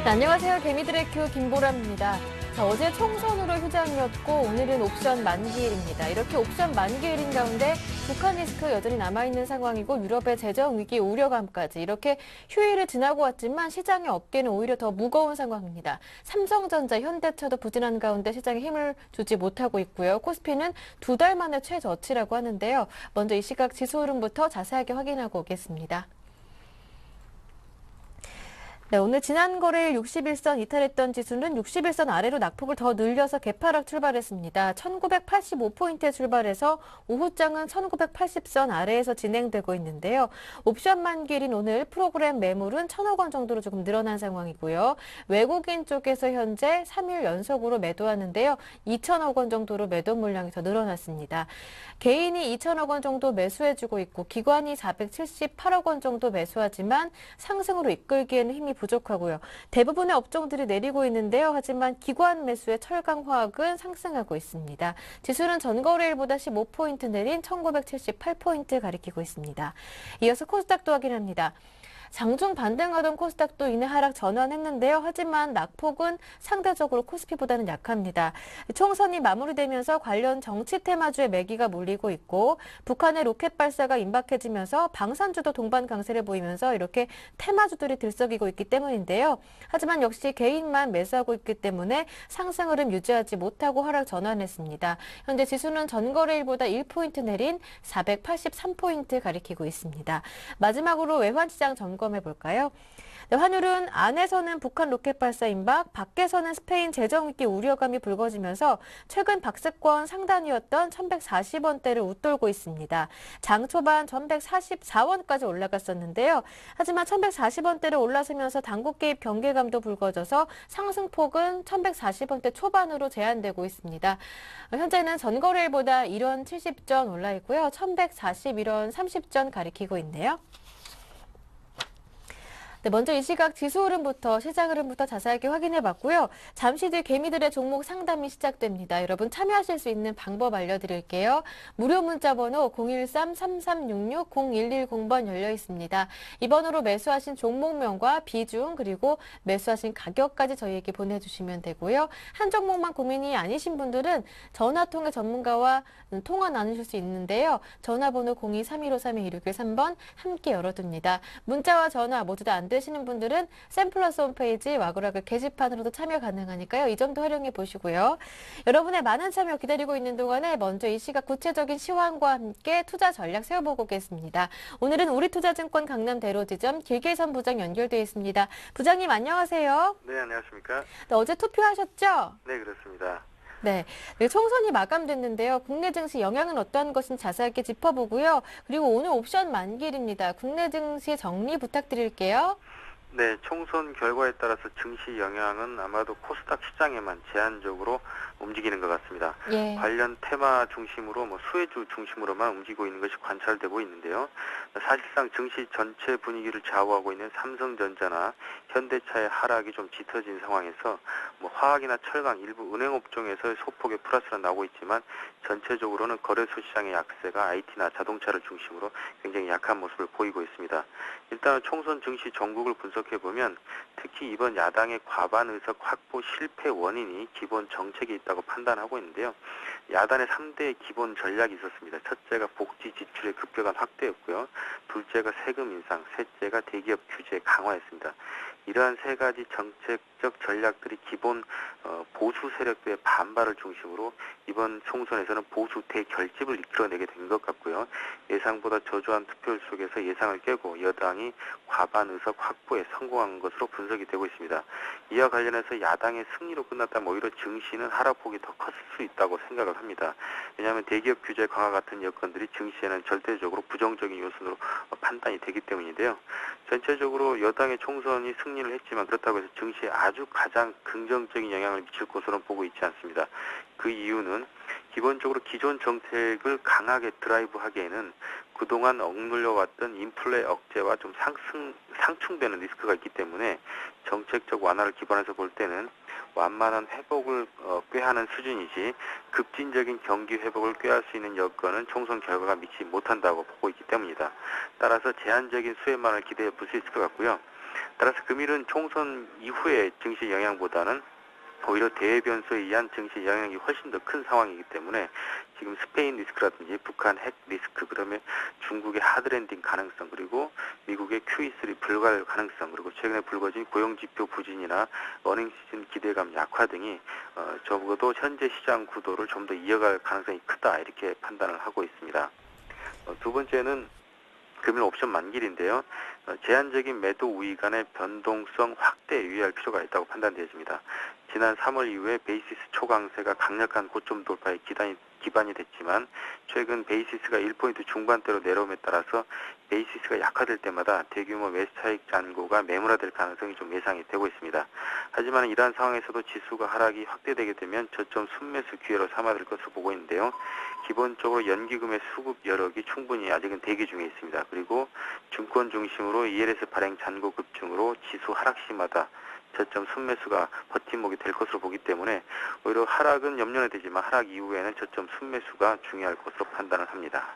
네, 안녕하세요. 개미들의 큐 김보람입니다. 자, 어제 총선으로 휴장이었고 오늘은 옵션 만기일입니다. 이렇게 옵션 만기일인 가운데 북한 리스크 여전히 남아있는 상황이고 유럽의 재정 위기 우려감까지 이렇게 휴일을 지나고 왔지만 시장의 어깨는 오히려 더 무거운 상황입니다. 삼성전자, 현대차도 부진한 가운데 시장에 힘을 주지 못하고 있고요. 코스피는 2달 만에 최저치라고 하는데요. 먼저 이 시각 지수 흐름부터 자세하게 확인하고 오겠습니다. 네, 오늘 지난 거래일 61선 이탈했던 지수는 61선 아래로 낙폭을 더 늘려서 개파락 출발했습니다. 1985포인트에 출발해서 오후장은 1980선 아래에서 진행되고 있는데요. 옵션 만기일인 오늘 프로그램 매물은 1,000억 원 정도로 조금 늘어난 상황이고요. 외국인 쪽에서 현재 3일 연속으로 매도하는데요. 2,000억 원 정도로 매도 물량이 더 늘어났습니다. 개인이 2,000억 원 정도 매수해주고 있고 기관이 478억 원 정도 매수하지만 상승으로 이끌기에는 힘이 부족하고요. 대부분의 업종들이 내리고 있는데요. 하지만 기관 매수의 철강화학은 상승하고 있습니다. 지수는 전거래일보다 15포인트 내린 1978포인트 가리키고 있습니다. 이어서 코스닥도 확인합니다. 장중 반등하던 코스닥도 이내 하락 전환했는데요. 하지만 낙폭은 상대적으로 코스피보다는 약합니다. 총선이 마무리되면서 관련 정치 테마주의 매기가 몰리고 있고 북한의 로켓 발사가 임박해지면서 방산주도 동반 강세를 보이면서 이렇게 테마주들이 들썩이고 있기 때문인데요. 하지만 역시 개인만 매수하고 있기 때문에 상승 흐름 유지하지 못하고 하락 전환했습니다. 현재 지수는 전거래일보다 1포인트 내린 483포인트 가리키고 있습니다. 마지막으로 외환시장 점검해 볼까요? 네, 환율은 안에서는 북한 로켓 발사 임박, 밖에서는 스페인 재정 위기 우려감이 불거지면서 최근 박스권 상단이었던 1,140원대를 웃돌고 있습니다. 장 초반 1,144원까지 올라갔었는데요. 하지만 1,140원대를 올라서면서 당국 개입 경계감도 불거져서 상승폭은 1,140원대 초반으로 제한되고 있습니다. 현재는 전거래일보다 1원 70전 올라 있고요. 1,141원 30전 가리키고 있네요. 네, 먼저 이 시각 지수 흐름부터 시장 흐름부터 자세하게 확인해 봤고요. 잠시 뒤 개미들의 종목 상담이 시작됩니다. 여러분 참여하실 수 있는 방법 알려드릴게요. 무료 문자 번호 013-3366-0110번 열려 있습니다. 이 번호로 매수하신 종목명과 비중 그리고 매수하신 가격까지 저희에게 보내주시면 되고요. 한 종목만 고민이 아니신 분들은 전화 통해 전문가와 통화 나누실 수 있는데요. 전화번호 02-3153-2613번 함께 열어둡니다. 문자와 전화 모두 다 안 되시는 분들은 샘플러스 홈페이지 와구라글 게시판으로도 참여 가능하니까요. 이 점도 활용해 보시고요. 여러분의 많은 참여 기다리고 있는 동안에 먼저 이 시각 구체적인 시황과 함께 투자 전략 세워보고 오겠습니다. 오늘은 우리투자증권 강남 대로지점 길계선 부장 연결되어 있습니다. 부장님 안녕하세요. 네, 안녕하십니까? 네, 어제 투표하셨죠? 네, 그렇습니다. 네, 총선이 마감됐는데요. 국내 증시 영향은 어떠한 것인지 자세하게 짚어보고요. 그리고 오늘 옵션 만기일입니다. 국내 증시 정리 부탁드릴게요. 네, 총선 결과에 따라서 증시 영향은 아마도 코스닥 시장에만 제한적으로 움직이는 것 같습니다. 예. 관련 테마 중심으로 수혜주 중심으로만 움직이고 있는 것이 관찰되고 있는데요. 사실상 증시 전체 분위기를 좌우하고 있는 삼성전자나 현대차의 하락이 좀 짙어진 상황에서 화학이나 철강, 일부 은행 업종에서 소폭의 플러스가 나오고 있지만 전체적으로는 거래소 시장의 약세가 IT나 자동차를 중심으로 굉장히 약한 모습을 보이고 있습니다. 일단 총선 증시 전국을 분석해보면 특히 이번 야당의 과반 의석 확보 실패 원인이 기본 정책이 있다고 판단하고 있는데요. 야당의 3대 기본 전략이 있었습니다. 첫째가 복지 지출의 급격한 확대였고요. 둘째가 세금 인상, 셋째가 대기업 규제 강화였습니다. 이러한 세 가지 정책적 전략들이 기본 보수 세력들의 반발을 중심으로 이번 총선에서는 보수 대결집을 이끌어내게 된 것 같고요. 예상보다 저조한 투표율 속에서 예상을 깨고 여당이 과반 의석 확보에 성공한 것으로 분석이 되고 있습니다. 이와 관련해서 야당의 승리로 끝났다면 오히려 증시는 하락폭이 더 컸을 수 있다고 생각을 합니다. 왜냐하면 대기업 규제 강화 같은 여건들이 증시에는 절대적으로 부정적인 요소로 판단이 되기 때문인데요. 전체적으로 여당의 총선이 승리를 했지만 그렇다고 해서 증시에 아주 가장 긍정적인 영향을 미칠 것으로는 보고 있지 않습니다. 그 이유는 기본적으로 기존 정책을 강하게 드라이브하기에는 그동안 억눌려왔던 인플레 억제와 좀 상충되는 리스크가 있기 때문에 정책적 완화를 기반해서 볼 때는 완만한 회복을 꾀하는 수준이지 급진적인 경기 회복을 꾀할 수 있는 여건은 총선 결과가 미치지 못한다고 보고 있기 때문이다. 따라서 제한적인 수혜만을 기대해 볼 수 있을 것 같고요. 따라서 금일은 총선 이후의 증시 영향보다는 오히려 대변수에 의한 증시 영향이 훨씬 더 큰 상황이기 때문에 지금 스페인 리스크라든지 북한 핵 리스크, 그러면 중국의 하드랜딩 가능성, 그리고 미국의 QE3 불갈 가능성, 그리고 최근에 불거진 고용지표 부진이나 어닝 시즌 기대감 약화 등이 적어도 현재 시장 구도를 좀 더 이어갈 가능성이 크다, 이렇게 판단을 하고 있습니다. 두 번째는 금일 옵션 만기일인데요. 제한적인 매도 우위 간의 변동성 확대에 유의할 필요가 있다고 판단되어집니다. 지난 3월 이후에 베이시스 초강세가 강력한 고점 돌파에 기반이 됐지만 최근 베이시스가 1포인트 중반대로 내려옴에 따라서 베이시스가 약화될 때마다 대규모 매수 차익 잔고가 매물화될 가능성이 좀 예상이 되고 있습니다. 하지만 이러한 상황에서도 지수가 하락이 확대되게 되면 저점 순매수 기회로 삼아될 것으로 보고 있는데요. 기본적으로 연기금의 수급 여력이 충분히 아직은 대기 중에 있습니다. 그리고 증권 중심으로 ELS 발행 잔고 급증으로 지수 하락 시마다 저점 순매수가 버팀목이 될 것으로 보기 때문에 오히려 하락은 염려는 되지만 하락 이후에는 저점 순매수가 중요할 것으로 판단을 합니다.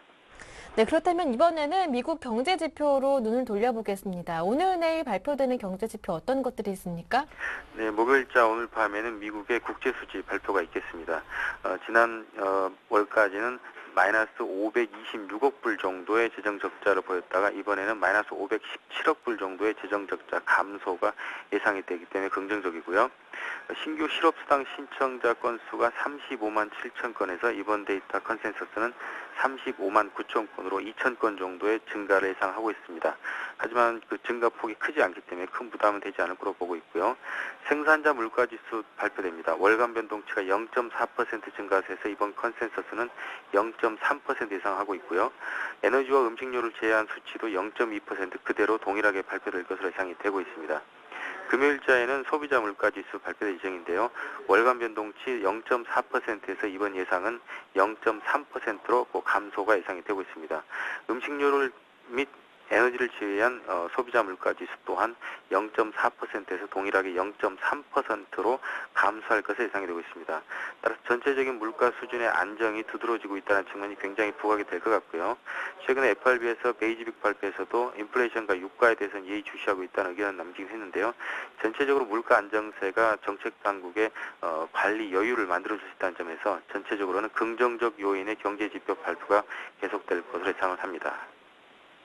네, 그렇다면 이번에는 미국 경제 지표로 눈을 돌려보겠습니다. 오늘 내일 발표되는 경제 지표 어떤 것들이 있습니까? 네, 목요일자 오늘 밤에는 미국의 국제 수지 발표가 있겠습니다. 지난 월까지는 마이너스 526억 불 정도의 재정 적자를 보였다가 이번에는 마이너스 517억 불 정도의 재정 적자 감소가 예상이 되기 때문에 긍정적이고요. 신규 실업수당 신청자 건수가 35만 7천 건에서 이번 데이터 컨센서스는 35만 9천 건으로 2천 건 정도의 증가를 예상하고 있습니다. 하지만 그 증가폭이 크지 않기 때문에 큰 부담은 되지 않을 거로 보고 있고요. 생산자 물가지수 발표됩니다. 월간 변동치가 0.4% 증가세에서 이번 컨센서스는 0.3% 예상하고 있고요. 에너지와 음식료를 제외한 수치도 0.2% 그대로 동일하게 발표될 것으로 예상이 되고 있습니다. 금요일자에는 소비자 물가지수 발표될 예정인데요. 월간 변동치 0.4%에서 이번 예상은 0.3%로 감소가 예상이 되고 있습니다. 음식료를 및 에너지를 제외한 소비자 물가지수 또한 0.4%에서 동일하게 0.3%로 감소할 것으로 예상이 되고 있습니다. 따라서 전체적인 물가 수준의 안정이 두드러지고 있다는 측면이 굉장히 부각이 될 것 같고요. 최근에 FRB에서 베이지빅 발표에서도 인플레이션과 유가에 대해서는 예의주시하고 있다는 의견을 남기긴 했는데요. 전체적으로 물가 안정세가 정책 당국의 관리 여유를 만들어줄 수 있다는 점에서 전체적으로는 긍정적 요인의 경제지표 발표가 계속될 것으로 예상을 합니다.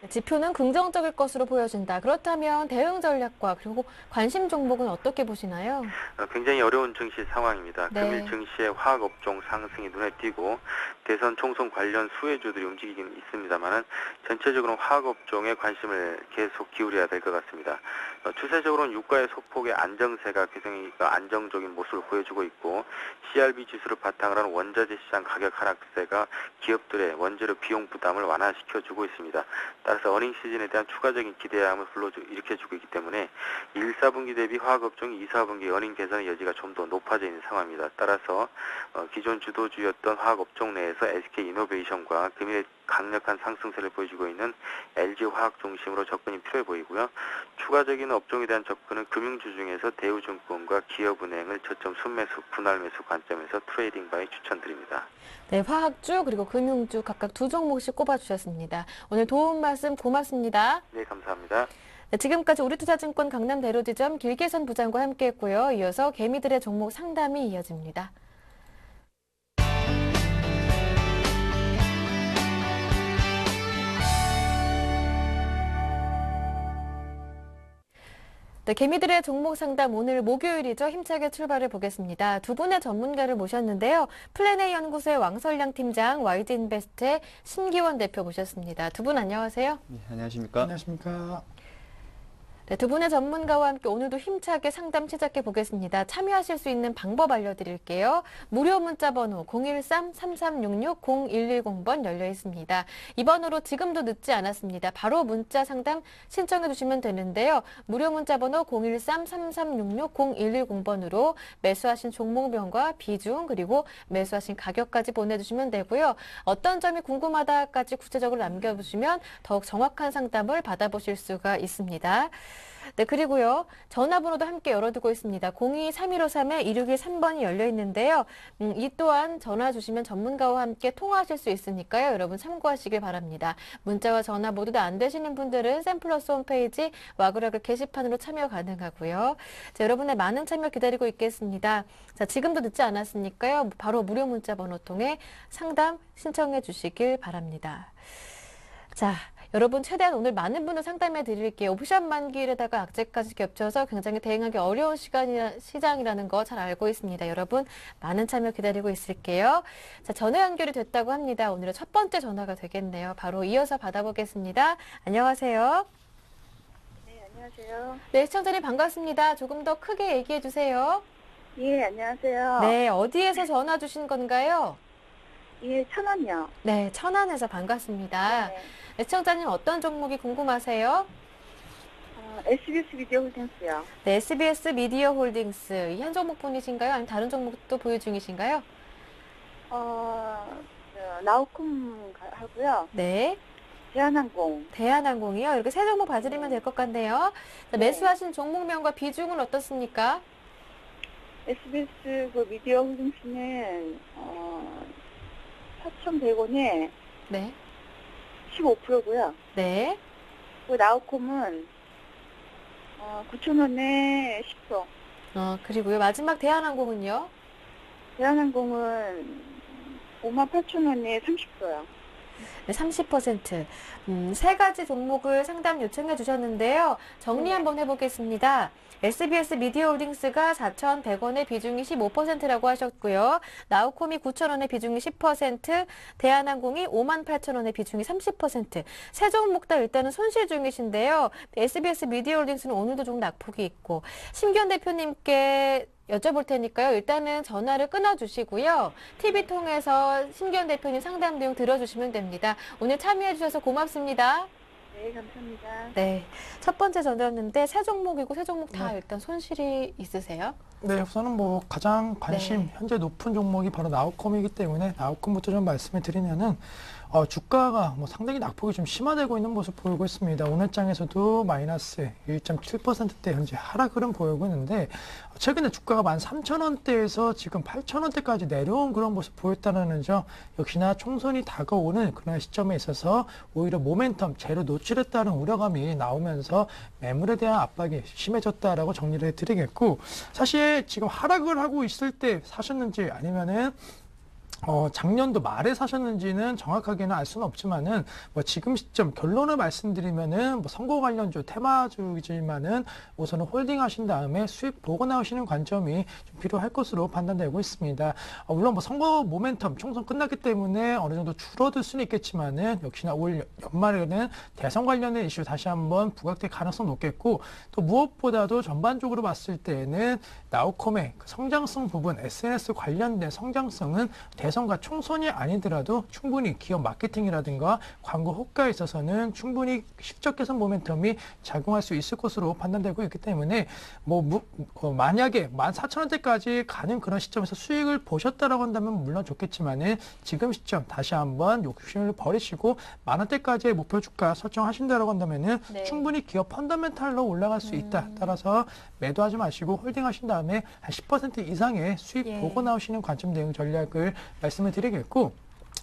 지표는 긍정적일 것으로 보여진다. 그렇다면 대응 전략과 그리고 관심 종목은 어떻게 보시나요? 굉장히 어려운 증시 상황입니다. 네. 금일 증시의 화학업종 상승이 눈에 띄고 대선 총선 관련 수혜주들이 움직이긴 있습니다만은 전체적으로 화학업종에 관심을 계속 기울여야 될 것 같습니다. 추세적으로는 유가의 소폭의 안정세가 굉장히 안정적인 모습을 보여주고 있고 CRB 지수를 바탕으로 한 원자재 시장 가격 하락세가 기업들의 원재료 비용 부담을 완화시켜주고 있습니다. 따라서 어닝 시즌에 대한 추가적인 기대감을 일으켜주고 있기 때문에 1, 4분기 대비 화학업종이 2, 4분기 어닝 개선의 여지가 좀 더 높아져 있는 상황입니다. 따라서 기존 주도주였던 화학업종 내에서 SK이노베이션과 금일의 강력한 상승세를 보여주고 있는 LG화학 중심으로 접근이 필요해 보이고요. 추가적인 업종에 대한 접근은 금융주 중에서 대우증권과 기업은행을 저점 순매수, 분할 매수 관점에서 트레이딩 바이 추천드립니다. 네, 화학주 그리고 금융주 각각 두 종목씩 꼽아주셨습니다. 오늘 도움 말씀 고맙습니다. 네, 감사합니다. 네, 지금까지 우리투자증권 강남대로지점 길계선 부장과 함께했고요. 이어서 개미들의 종목 상담이 이어집니다. 네, 개미들의 종목 상담 오늘 목요일이죠. 힘차게 출발해 보겠습니다. 두 분의 전문가를 모셨는데요. 플랜A 연구소의 왕설량 팀장, YG인베스트의 신기원 대표 모셨습니다. 두 분 안녕하세요. 네, 안녕하십니까? 안녕하십니까. 네, 두 분의 전문가와 함께 오늘도 힘차게 상담 시작해 보겠습니다. 참여하실 수 있는 방법 알려드릴게요. 무료 문자 번호 013-3366-0110번 열려 있습니다. 이 번호로 지금도 늦지 않았습니다. 바로 문자 상담 신청해 주시면 되는데요. 무료 문자 번호 013-3366-0110번으로 매수하신 종목명과 비중 그리고 매수하신 가격까지 보내주시면 되고요. 어떤 점이 궁금하다까지 구체적으로 남겨주시면 더욱 정확한 상담을 받아보실 수가 있습니다. 네, 그리고요. 전화번호도 함께 열어두고 있습니다. 02-3153-2613번이 열려 있는데요. 이 또한 전화 주시면 전문가와 함께 통화하실 수 있으니까요. 여러분 참고하시길 바랍니다. 문자와 전화 모두 다 안 되시는 분들은 샘플러스 홈페이지 와그라그 게시판으로 참여 가능하고요. 자, 여러분의 많은 참여 기다리고 있겠습니다. 자, 지금도 늦지 않았으니까요. 바로 무료 문자 번호 통해 상담 신청해 주시길 바랍니다. 자, 여러분 최대한 오늘 많은 분을 상담해 드릴게요. 옵션 만기일에다가 악재까지 겹쳐서 굉장히 대응하기 어려운 시장이라는 거 잘 알고 있습니다. 여러분 많은 참여 기다리고 있을게요. 자, 전화 연결이 됐다고 합니다. 오늘의 첫 번째 전화가 되겠네요. 바로 이어서 받아보겠습니다. 안녕하세요. 네, 안녕하세요. 네, 시청자님 반갑습니다. 조금 더 크게 얘기해 주세요. 예, 안녕하세요. 네, 어디에서 전화 주신 건가요? 예, 천안요. 네, 천안에서 반갑습니다. 네. 네, 시청자님 어떤 종목이 궁금하세요? SBS 미디어 홀딩스요. 네, SBS 미디어 홀딩스. 이 한 종목 분이신가요? 아니면 다른 종목도 보유 중이신가요? 나우콤 하고요. 네, 대한항공. 대한항공이요. 이렇게 세 종목 봐드리면 될 것 같네요. 자, 네. 매수하신 종목명과 비중은 어떻습니까? SBS 그 미디어 홀딩스는 4,100원에 네, 15%고요. 네, 그 나우콤은 9,000원에 10%. 그리고요. 마지막 대한항공은요? 대한항공은 58,000원에 30%요. 네, 30%. 세 가지 종목을 상담 요청해 주셨는데요. 정리 네. 한번 해보겠습니다. SBS 미디어 홀딩스가 4,100원의 비중이 15%라고 하셨고요. 나우콤이 9,000원의 비중이 10%, 대한항공이 58,000원의 비중이 30%. 세 종목 다 일단은 손실 중이신데요. SBS 미디어 홀딩스는 오늘도 좀 낙폭이 있고, 심기현 대표님께 여쭤볼 테니까요. 일단은 전화를 끊어주시고요. TV 통해서 심기현 대표님 상담 내용 들어주시면 됩니다. 오늘 참여해주셔서 고맙습니다. 네, 감사합니다. 네, 첫 번째 전화였는데 세 종목이고 세 종목 다 네. 일단 손실이 있으세요? 네, 우선은 뭐 가장 관심 네. 현재 높은 종목이 바로 나우콤이기 때문에 나우콤부터 좀 말씀을 드리면은 주가가 뭐 상당히 낙폭이 좀 심화되고 있는 모습 보이고 있습니다. 오늘 장에서도 마이너스 1.7%대 현재 하락 흐름 보이고 있는데 최근에 주가가 13,000원대에서 지금 8,000원대까지 내려온 그런 모습 보였다는 점 역시나 총선이 다가오는 그런 시점에 있어서 오히려 모멘텀 제로 노출했다는 우려감이 나오면서 매물에 대한 압박이 심해졌다라고 정리를 해드리겠고 사실 지금 하락을 하고 있을 때 사셨는지 아니면은 작년도 말에 사셨는지는 정확하게는 알 수는 없지만은 뭐 지금 시점 결론을 말씀드리면은 뭐 선거 관련주 테마주이지만은 우선은 홀딩 하신 다음에 수익 보고 나오시는 관점이 좀 필요할 것으로 판단되고 있습니다. 물론 뭐 선거 모멘텀 총선 끝났기 때문에 어느 정도 줄어들 수는 있겠지만은 역시나 올 연말에는 대선 관련된 이슈 다시 한번 부각될 가능성 높겠고 또 무엇보다도 전반적으로 봤을 때는 나우콤의 그 성장성 부분 SNS 관련된 성장성은 대선과 총선이 아니더라도 충분히 기업 마케팅이라든가 광고 효과에 있어서는 충분히 실적 개선 모멘텀이 작용할 수 있을 것으로 판단되고 있기 때문에 만약에 14,000원대까지 가는 그런 시점에서 수익을 보셨다라고 한다면 물론 좋겠지만은 지금 시점 다시 한번 욕심을 버리시고 10,000원대까지의 목표 주가 설정하신다라고 한다면은 네. 충분히 기업 펀더멘탈로 올라갈 수 있다. 따라서 매도하지 마시고 홀딩하신 다음에 한 10% 이상의 수익 예. 보고 나오시는 관점 대응 전략을 말씀을 드리겠고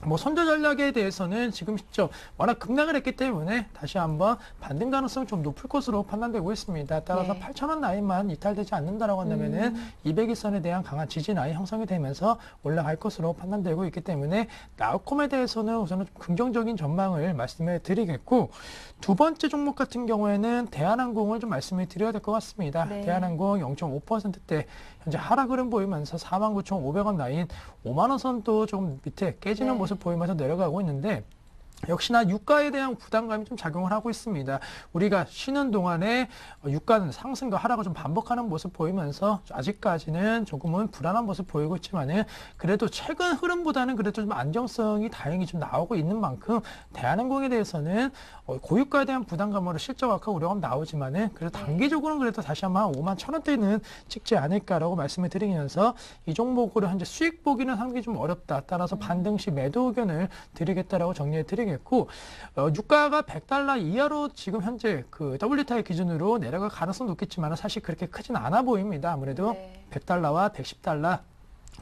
뭐 선저 전략에 대해서는 지금 시점 워낙 급락을 했기 때문에 다시 한번 반등 가능성이 좀 높을 것으로 판단되고 있습니다. 따라서 네. 8,000원 라인만 이탈되지 않는다라고 한다면은 200일선에 대한 강한 지지 라인 형성이 되면서 올라갈 것으로 판단되고 있기 때문에 나우콤에 대해서는 우선은 좀 긍정적인 전망을 말씀을 드리겠고 두 번째 종목 같은 경우에는 대한항공을 좀 말씀을 드려야 될 것 같습니다. 네. 대한항공 0.5%대 현재 하락 흐름 보이면서 49,500원 라인 5만 원 선도 좀 밑에 깨지는 네. 모습 보이면서 내려가고 있는데 역시나 유가에 대한 부담감이 좀 작용을 하고 있습니다. 우리가 쉬는 동안에 유가는 상승과 하락을 좀 반복하는 모습 보이면서 아직까지는 조금은 불안한 모습 보이고 있지만은 그래도 최근 흐름보다는 그래도 좀 안정성이 다행히 좀 나오고 있는 만큼 대한항공에 대해서는 고유가에 대한 부담감으로 실적 악화 우려감 나오지만은 그래도 단기적으로는 그래도 다시 한번 51,000원대는 찍지 않을까라고 말씀을 드리면서 이 종목으로 현재 수익 보기는 상당히 좀 어렵다. 따라서 반등 시 매도 의견을 드리겠다라고 정리해 드리겠습니다. 드리겠고, 유가가 100달러 이하로 지금 현재 그 WTI 기준으로 내려갈 가능성은 높겠지만 사실 그렇게 크진 않아 보입니다. 아무래도 네. 100달러와 110달러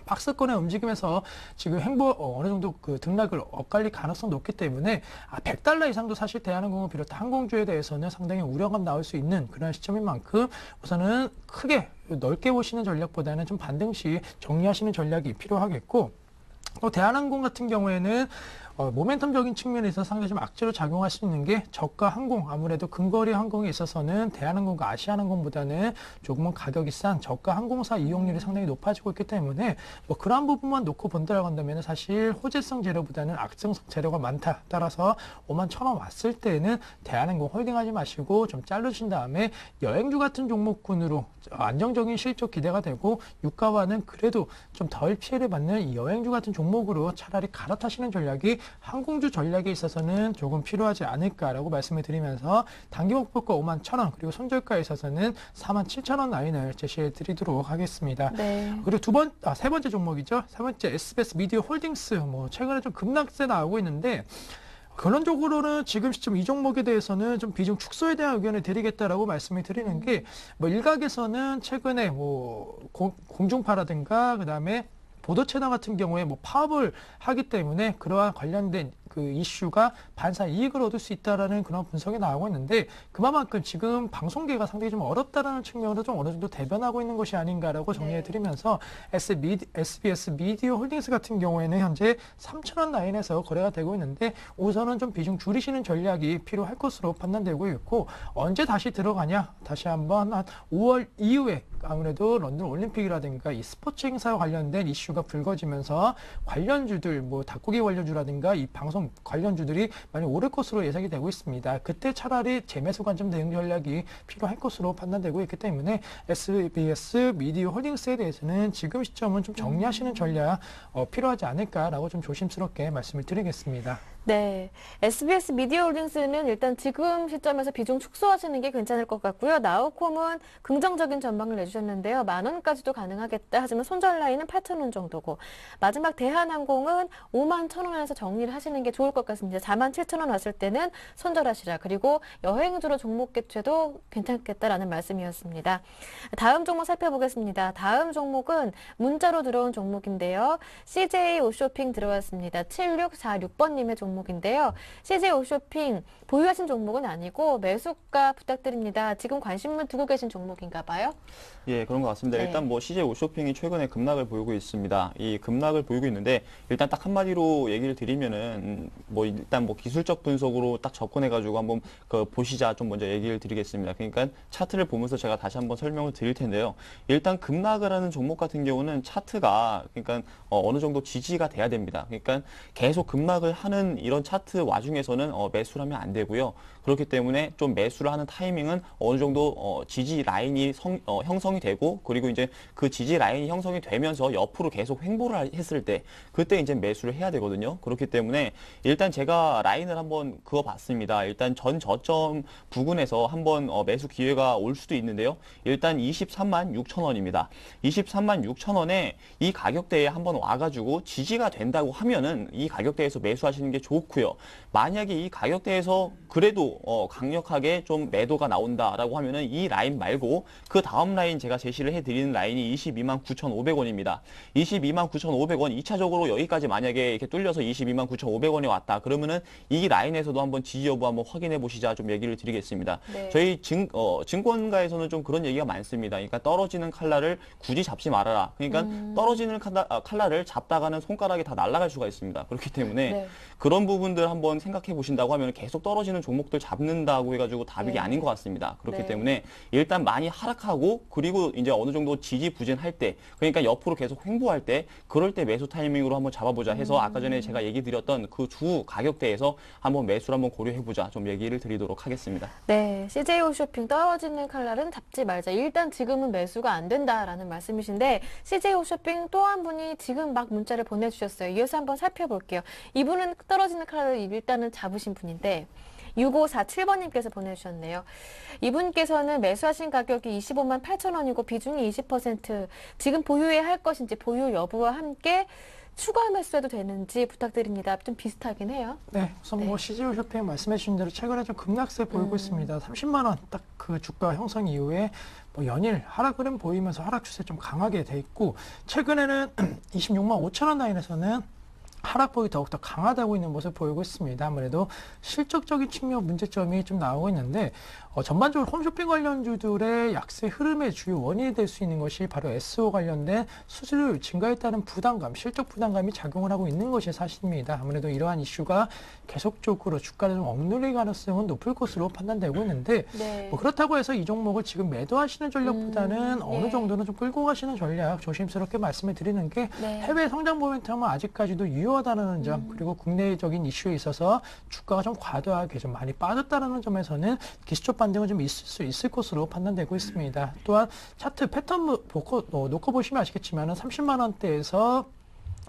박스권의 움직임에서 지금 어느 정도 그 등락을 엇갈릴 가능성이 높기 때문에 100달러 이상도 사실 대한항공을 비롯한 항공주에 대해서는 상당히 우려감 나올 수 있는 그런 시점인 만큼 우선은 크게 넓게 보시는 전략보다는 좀 반등 시 정리하시는 전략이 필요하겠고, 또 대한항공 같은 경우에는 모멘텀적인 측면에서 상당히 좀 악재로 작용할 수 있는 게 저가 항공, 아무래도 근거리 항공에 있어서는 대한항공과 아시아항공보다는 조금은 가격이 싼 저가 항공사 이용률이 상당히 높아지고 있기 때문에 뭐 그러한 부분만 놓고 본다고 한다면 사실 호재성 재료보다는 악성성 재료가 많다. 따라서 51,000원 왔을 때는 대한항공 홀딩하지 마시고 좀 자르신 다음에 여행주 같은 종목군으로 안정적인 실적 기대가 되고 유가와는 그래도 좀 덜 피해를 받는 이 여행주 같은 종목으로 차라리 갈아타시는 전략이 항공주 전략에 있어서는 조금 필요하지 않을까라고 말씀을 드리면서 단기 목표가 51,000원 그리고 손절가에 있어서는 47,000원 라인을 제시해 드리도록 하겠습니다. 네. 그리고 세 번째 종목이죠. 세 번째 SBS 미디어 홀딩스. 뭐 최근에 좀 급락세 나오고 있는데 결론적으로는 지금 시점 이 종목에 대해서는 좀 비중 축소에 대한 의견을 드리겠다라고 말씀을 드리는 게 뭐 일각에서는 최근에 뭐 공중파라든가 그다음에 보도 채널 같은 경우에 뭐 파업을 하기 때문에 그러한 관련된 그 이슈가 반사 이익을 얻을 수 있다라는 그런 분석이 나오고 있는데 그만큼 지금 방송계가 상당히 좀 어렵다라는 측면으로 좀 어느 정도 대변하고 있는 것이 아닌가라고 정리해 드리면서 SBS 미디어 홀딩스 같은 경우에는 현재 3,000원 라인에서 거래가 되고 있는데 우선은 좀 비중 줄이시는 전략이 필요할 것으로 판단되고 있고 언제 다시 들어가냐 다시 한번 한 5월 이후에 아무래도 런던 올림픽이라든가 이 스포츠 행사와 관련된 이슈가 불거지면서 관련주들 뭐 닭고기 관련주라든가 이 방송 관련주들이 많이 오를 것으로 예상이 되고 있습니다. 그때 차라리 재매수 관점 대응 전략이 필요할 것으로 판단되고 있기 때문에 SBS 미디어 홀딩스에 대해서는 지금 시점은 좀 정리하시는 전략 필요하지 않을까라고 좀 조심스럽게 말씀을 드리겠습니다. 네. SBS 미디어 홀딩스는 일단 지금 시점에서 비중 축소하시는 게 괜찮을 것 같고요. 나우콤은 긍정적인 전망을 내주셨는데요. 10,000원까지도 가능하겠다. 하지만 손절 라인은 8,000원 정도고 마지막 대한항공은 51,000원에서 정리를 하시는 게 좋을 것 같습니다. 47,000원 왔을 때는 손절하시라. 그리고 여행주로 종목 개최도 괜찮겠다라는 말씀이었습니다. 다음 종목 살펴보겠습니다. 다음 종목은 문자로 들어온 종목인데요. CJ 오쇼핑 들어왔습니다. 7646번님의 종목인데요. CJ 오쇼핑 보유하신 종목은 아니고 매수가 부탁드립니다. 지금 관심을 두고 계신 종목인가 봐요? 예, 그런 것 같습니다. 네. 일단 뭐 CJ 오쇼핑이 최근에 급락을 보이고 있습니다. 이 급락을 보이고 있는데 일단 딱 한마디로 얘기를 드리면은 뭐 일단 뭐 기술적 분석으로 딱 접근해가지고 한번 그 보시자 좀 먼저 얘기를 드리겠습니다. 그러니까 차트를 보면서 제가 다시 한번 설명을 드릴 텐데요. 일단 급락을 하는 종목 같은 경우는 차트가 그러니까 어느 정도 지지가 돼야 됩니다. 그러니까 계속 급락을 하는 이런 차트 와중에서는 매수를 하면 안 되고요. 그렇기 때문에 좀 매수를 하는 타이밍은 어느 정도 지지 라인이 형성이 되고 그리고 이제 그 지지 라인이 형성이 되면서 옆으로 계속 횡보를 했을 때 그때 이제 매수를 해야 되거든요. 그렇기 때문에 일단 제가 라인을 한번 그어봤습니다. 일단 전 저점 부근에서 한번 매수 기회가 올 수도 있는데요. 일단 236,000원입니다. 236,000원에 이 가격대에 한번 와가지고 지지가 된다고 하면은 이 가격대에서 매수하시는 게 좋고요. 만약에 이 가격대에서 그래도 강력하게 좀 매도가 나온다라고 하면은 이 라인 말고 그 다음 라인 제가 제시를 해드리는 라인이 229,500원입니다. 229,500원 2차적으로 여기까지 만약에 이렇게 뚫려서 229,500원이 왔다 그러면은 이 라인에서도 한번 지지 여부 한번 확인해 보시자 좀 얘기를 드리겠습니다. 네. 저희 증권가에서는 좀 그런 얘기가 많습니다. 그러니까 떨어지는 칼날을 굳이 잡지 말아라. 그러니까 떨어지는 칼날을 잡다가는 손가락이 다 날아갈 수가 있습니다. 그렇기 때문에 네. 그런 부분들 한번 생각해 보신다고 하면 계속 떨어지는 종목들 잡는다고 해가지고 답이 네. 아닌 것 같습니다. 그렇기 네. 때문에 일단 많이 하락하고 그리고 이제 어느 정도 지지부진할 때 그러니까 옆으로 계속 횡보할 때 그럴 때 매수 타이밍으로 한번 잡아보자 해서 아까 전에 제가 얘기 드렸던 그 주 가격대에서 한번 매수를 한번 고려해보자 좀 얘기를 드리도록 하겠습니다. 네, CJ 홈쇼핑 떨어지는 칼날은 잡지 말자. 일단 지금은 매수가 안 된다라는 말씀이신데 CJ 홈쇼핑 또 한 분이 지금 막 문자를 보내주셨어요. 이어서 한번 살펴볼게요. 이분은 떨어지는 칼날을 일단은 잡으신 분인데 6547번님께서 보내주셨네요. 이분께서는 매수하신 가격이 258,000원이고 비중이 20%. 지금 보유해야 할 것인지 보유 여부와 함께 추가 매수해도 되는지 부탁드립니다. 좀 비슷하긴 해요. 네, 우선 뭐 CJ 쇼핑 말씀해 주신 대로 최근에 좀 급락세 보이고 있습니다. 30만 원 딱 그 주가 형성 이후에 뭐 연일 하락 흐름 보이면서 하락 추세 좀 강하게 돼 있고, 최근에는 26만 5천 원 라인에서는 하락폭이 더욱더 강화되고 있는 모습을 보이고 있습니다. 아무래도 실적적인 측면 문제점이 좀 나오고 있는데, 전반적으로 홈쇼핑 관련주들의 약세 흐름의 주요 원인이 될 수 있는 것이 바로 SO 관련된 수수료 증가에 따른 부담감, 실적 부담감이 작용을 하고 있는 것이 사실입니다. 아무래도 이러한 이슈가 계속적으로 주가를 좀 억누를 가능성은 높을 것으로 판단되고 있는데, 네. 뭐 그렇다고 해서 이 종목을 지금 매도하시는 전략보다는 어느 예. 정도는 좀 끌고 가시는 전략 조심스럽게 말씀을 드리는 게, 네. 해외 성장 모멘텀은 아직까지도 유효하다는 점, 그리고 국내적인 이슈에 있어서 주가가 좀 과도하게 좀 많이 빠졌다는 점에서는 기술적 반등은 좀 있을 수 있을 것으로 판단되고 있습니다. 또한 차트 패턴 놓고 보시면 아시겠지만 30만 원대에서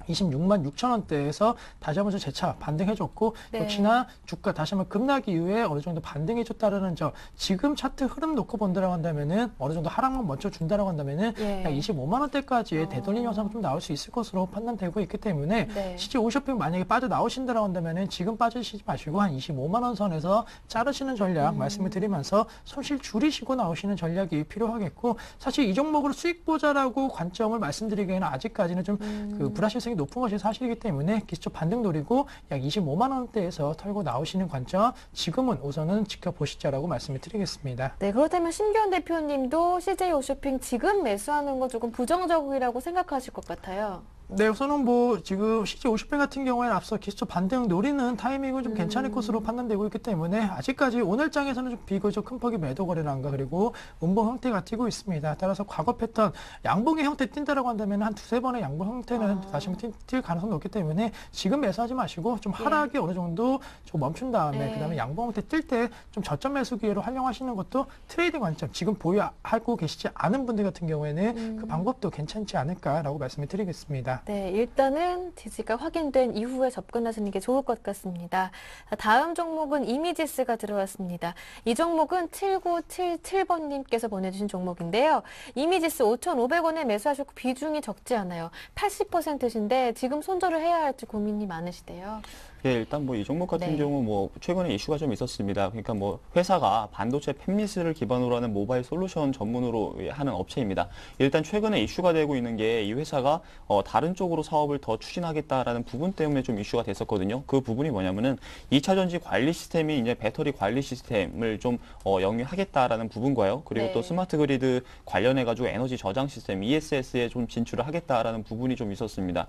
26만 6천 원대에서 다시 한번 재차 반등해줬고, 네. 역시나 주가 다시 한번 급락 이후에 어느 정도 반등해줬다라는 점, 지금 차트 흐름 놓고 본다라고 한다면은 어느 정도 하락만 먼저 준다라고 한다면은 예. 약 25만 원대까지의 되돌림 현상 좀 나올 수 있을 것으로 판단되고 있기 때문에, 네. CJ 오쇼핑 만약에 빠져 나오신다라고 한다면은 지금 빠지시지 마시고 한 25만 원 선에서 자르시는 전략 말씀을 드리면서 손실 줄이시고 나오시는 전략이 필요하겠고, 사실 이 종목으로 수익 보자라고 관점을 말씀드리기에는 아직까지는 좀 그 불확실성이 높은 것이 사실이기 때문에 기술적 반등 노리고 약 25만 원대에서 털고 나오시는 관점, 지금은 우선은 지켜보시자라고 말씀을 드리겠습니다. 네, 그렇다면 신기현 대표님도 CJ 홈쇼핑 지금 매수하는 거 조금 부정적이라고 생각하실 것 같아요. 네, 우선은 뭐 지금 CJ 오쇼핑 같은 경우에는 앞서 기술적 반등 노리는 타이밍은 좀 괜찮을 것으로 판단되고 있기 때문에, 아직까지 오늘 장에서는 좀 비교적 큰 폭의 매도 거래량과 그리고 음봉 형태가 띄고 있습니다. 따라서 과거 패턴 양봉의 형태 띈다라고 한다면 한 두세 번의 양봉 형태는 다시 한번 뛸 가능성이 높기 때문에 지금 매수하지 마시고 좀 하락이 어느 정도 좀 멈춘 다음에 예. 그다음에 양봉 형태 뛸 때 좀 저점 매수 기회로 활용하시는 것도 트레이딩 관점, 지금 보유하고 계시지 않은 분들 같은 경우에는 그 방법도 괜찮지 않을까라고 말씀을 드리겠습니다. 네, 일단은 지지가 확인된 이후에 접근하시는 게 좋을 것 같습니다. 다음 종목은 이미지스가 들어왔습니다. 이 종목은 7977번님께서 보내주신 종목인데요. 이미지스 5,500원에 매수하셨고 비중이 적지 않아요. 80%신데 지금 손절을 해야 할지 고민이 많으시대요. 예, 일단 뭐 이 종목 같은 네. 경우 뭐 최근에 이슈가 좀 있었습니다. 그러니까 뭐 회사가 반도체 팹리스를 기반으로 하는 모바일 솔루션 전문으로 하는 업체입니다. 일단 최근에 이슈가 되고 있는 게 이 회사가 다른 쪽으로 사업을 더 추진하겠다라는 부분 때문에 좀 이슈가 됐었거든요. 그 부분이 뭐냐면은 2차 전지 관리 시스템이 이제 배터리 관리 시스템을 좀 영위하겠다라는 부분과요. 그리고 네. 또 스마트 그리드 관련해 가지고 에너지 저장 시스템 ESS에 좀 진출을 하겠다라는 부분이 좀 있었습니다.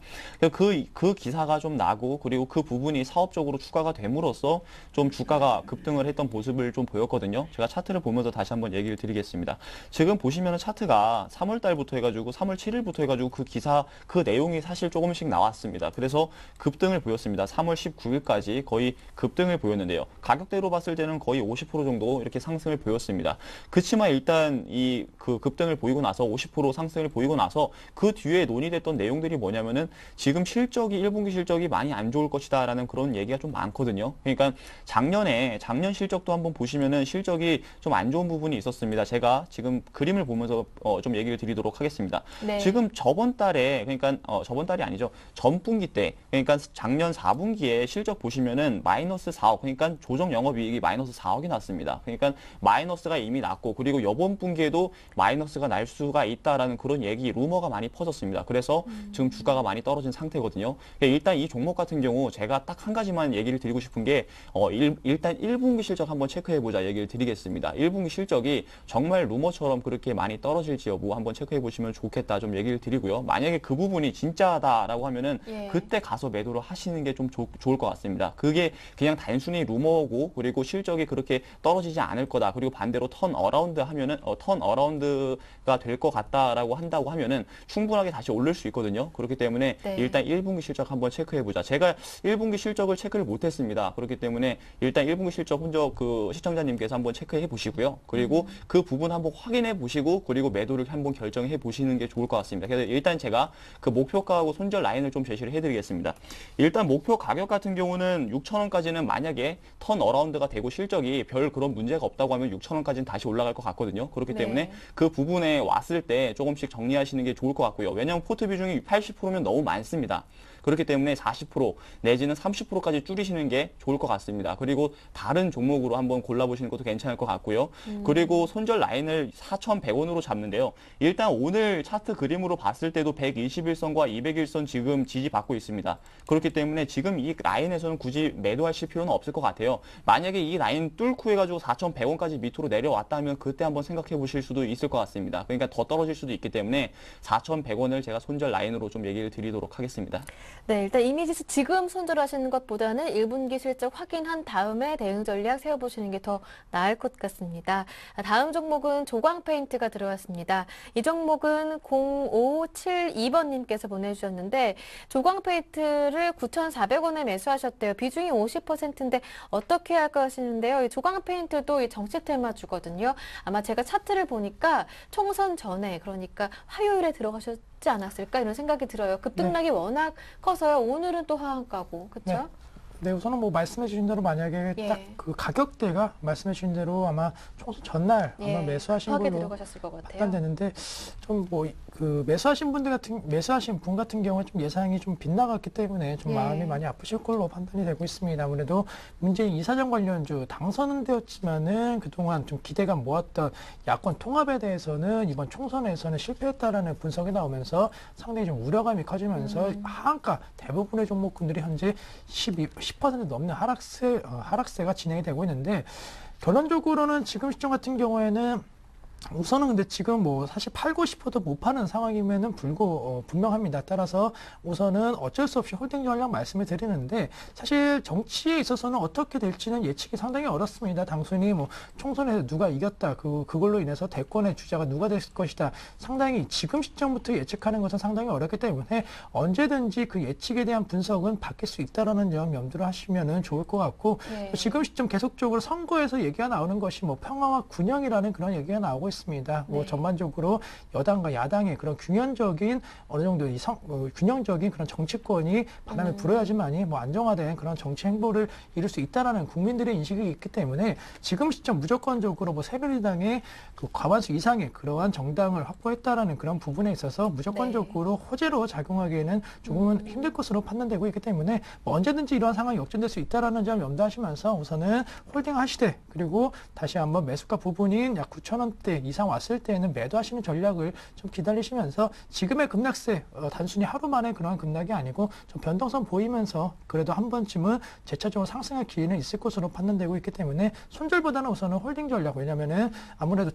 그 기사가 좀 나고, 그리고 그 부분이 사업적으로 추가가 됨으로써 좀 주가가 급등을 했던 모습을 좀 보였거든요. 제가 차트를 보면서 다시 한번 얘기를 드리겠습니다. 지금 보시면은 차트가 3월 달부터 해가지고 3월 7일부터 해가지고 그 기사, 그 내용이 사실 조금씩 나왔습니다. 그래서 급등을 보였습니다. 3월 19일까지 거의 급등을 보였는데요. 가격대로 봤을 때는 거의 50% 정도 이렇게 상승을 보였습니다. 그치만 일단 이 그 급등을 보이고 나서 50% 상승을 보이고 나서 그 뒤에 논의됐던 내용들이 뭐냐면은 지금 실적이 1분기 실적이 많이 안 좋을 것이다라는 그런 얘기가 좀 많거든요. 그러니까 작년 실적도 한번 보시면은 실적이 좀 안 좋은 부분이 있었습니다. 제가 지금 그림을 보면서 좀 얘기를 드리도록 하겠습니다. 네. 지금 저번 달에, 그러니까 저번 달이 아니죠. 전분기 때, 그러니까 작년 4분기에 실적 보시면은 마이너스 4억, 그러니까 조정 영업이익이 마이너스 4억이 났습니다. 그러니까 마이너스가 이미 났고, 그리고 이번 분기에도 마이너스가 날 수가 있다라는 그런 얘기, 루머가 많이 퍼졌습니다. 그래서 지금 주가가 많이 떨어진 상태거든요. 일단 이 종목 같은 경우 제가 딱 한 가지만 얘기를 드리고 싶은 게 일단 1분기 실적 한번 체크해보자 얘기를 드리겠습니다. 1분기 실적이 정말 루머처럼 그렇게 많이 떨어질지 여부 한번 체크해보시면 좋겠다 좀 얘기를 드리고요. 만약에 그 부분이 진짜다라고 하면은 예. 그때 가서 매도를 하시는 게 좀 좋을 것 같습니다. 그게 그냥 단순히 루머고, 그리고 실적이 그렇게 떨어지지 않을 거다. 그리고 반대로 턴어라운드 하면은 턴어라운드가 될 것 같다라고 한다고 하면은 충분하게 다시 오를 수 있거든요. 그렇기 때문에 네. 일단 1분기 실적 한번 체크해보자. 제가 1분기 실적을 체크를 못했습니다. 그렇기 때문에 일단 1분기 실적 먼저 그 시청자님께서 한번 체크해 보시고요. 그리고 그 부분 한번 확인해 보시고, 그리고 매도를 한번 결정해 보시는 게 좋을 것 같습니다. 그래서 일단 제가 그 목표가하고 손절 라인을 좀 제시를 해드리겠습니다. 일단 목표 가격 같은 경우는 6,000원까지는 만약에 턴어라운드가 되고 실적이 별 그런 문제가 없다고 하면 6,000원까지는 다시 올라갈 것 같거든요. 그렇기 네. 때문에 그 부분에 왔을 때 조금씩 정리하시는 게 좋을 것 같고요. 왜냐하면 포트 비중이 80%면 너무 많습니다. 그렇기 때문에 40% 내지는 30%까지 줄이시는 게 좋을 것 같습니다. 그리고 다른 종목으로 한번 골라보시는 것도 괜찮을 것 같고요. 그리고 손절 라인을 4,100원으로 잡는데요. 일단 오늘 차트 그림으로 봤을 때도 121선과 201선 지금 지지받고 있습니다. 그렇기 때문에 지금 이 라인에서는 굳이 매도하실 필요는 없을 것 같아요. 만약에 이 라인 뚫고 해가지고 4,100원까지 밑으로 내려왔다면 그때 한번 생각해 보실 수도 있을 것 같습니다. 그러니까 더 떨어질 수도 있기 때문에 4,100원을 제가 손절 라인으로 좀 얘기를 드리도록 하겠습니다. 네, 일단 이미지수 지금 손절하시는 것보다는 1분기 실적 확인한 다음에 대응 전략 세워보시는 게 더 나을 것 같습니다. 다음 종목은 조광 페인트가 들어왔습니다. 이 종목은 0572번님께서 보내주셨는데 조광 페인트를 9,400원에 매수하셨대요. 비중이 50%인데 어떻게 할까 하시는데요. 이 조광 페인트도 이 정치 테마주거든요. 아마 제가 차트를 보니까 총선 전에 그러니까 화요일에 들어가셨지 않았을까 이런 생각이 들어요. 급등락이 워낙 커서요. 오늘은 또 하한가고 그렇죠? 네, 우선은 뭐 말씀해 주신 대로 만약에 예. 딱 그 가격대가 말씀해 주신 대로 아마 총선 전날 아마 매수하신 하게 걸로 들어가셨을 것 같아요. 판단되는데 좀 뭐 그 매수하신 분 같은 경우에 좀 예상이 좀 빗나갔기 때문에 좀 예. 마음이 많이 아프실 걸로 판단이 되고 있습니다. 아무래도 문재인 이사장 관련주 당선은 되었지만은 그동안 좀 기대감 모았던 야권 통합에 대해서는 이번 총선에서는 실패했다라는 분석이 나오면서 상당히 좀 우려감이 커지면서 하한가 대부분의 종목군들이 현재 10% 넘는 하락세가 진행이 되고 있는데 결론적으로는 지금 시점 같은 경우에는 우선은 근데 지금 뭐 사실 팔고 싶어도 못 파는 상황임에는 분명합니다. 따라서 우선은 어쩔 수 없이 홀딩 전략 말씀을 드리는데 사실 정치에 있어서는 어떻게 될지는 예측이 상당히 어렵습니다. 단순히 뭐 총선에서 누가 이겼다 그걸로 인해서 대권의 주자가 누가 될 것이다. 상당히 지금 시점부터 예측하는 것은 상당히 어렵기 때문에 언제든지 그 예측에 대한 분석은 바뀔 수 있다라는 점 염두를 하시면은 좋을 것 같고 네. 지금 시점 계속적으로 선거에서 얘기가 나오는 것이 뭐 평화와 균형이라는 그런 얘기가 나오고 있습니다. 뭐 네. 전반적으로 여당과 야당의 그런 균형적인 어느 정도 균형적인 그런 정치권이 바람을 불어야지만이 뭐 안정화된 그런 정치 행보를 이룰 수 있다라는 국민들의 인식이 있기 때문에 지금 시점 무조건적으로 뭐 새누리당의 그 과반수 이상의 그러한 정당을 확보했다라는 그런 부분에 있어서 무조건적으로 호재로 작용하기에는 조금은 힘들 것으로 판단되고 있기 때문에 뭐 언제든지 이러한 상황이 역전될 수 있다라는 점 염두하시면서 우선은 홀딩하시되 그리고 다시 한번 매수가 부분인 약 9,000원대 이상 왔을 때에는 매도하시는 전략을 좀 기다리시면서 지금의 급락세 단순히 하루 만에 그런 급락이 아니고 좀 변동성 보이면서 그래도 한 번쯤은 재차적으로 상승할 기회는 있을 것으로 판단되고 있기 때문에 손절보다는 우선은 홀딩 전략 왜냐면은 아무래도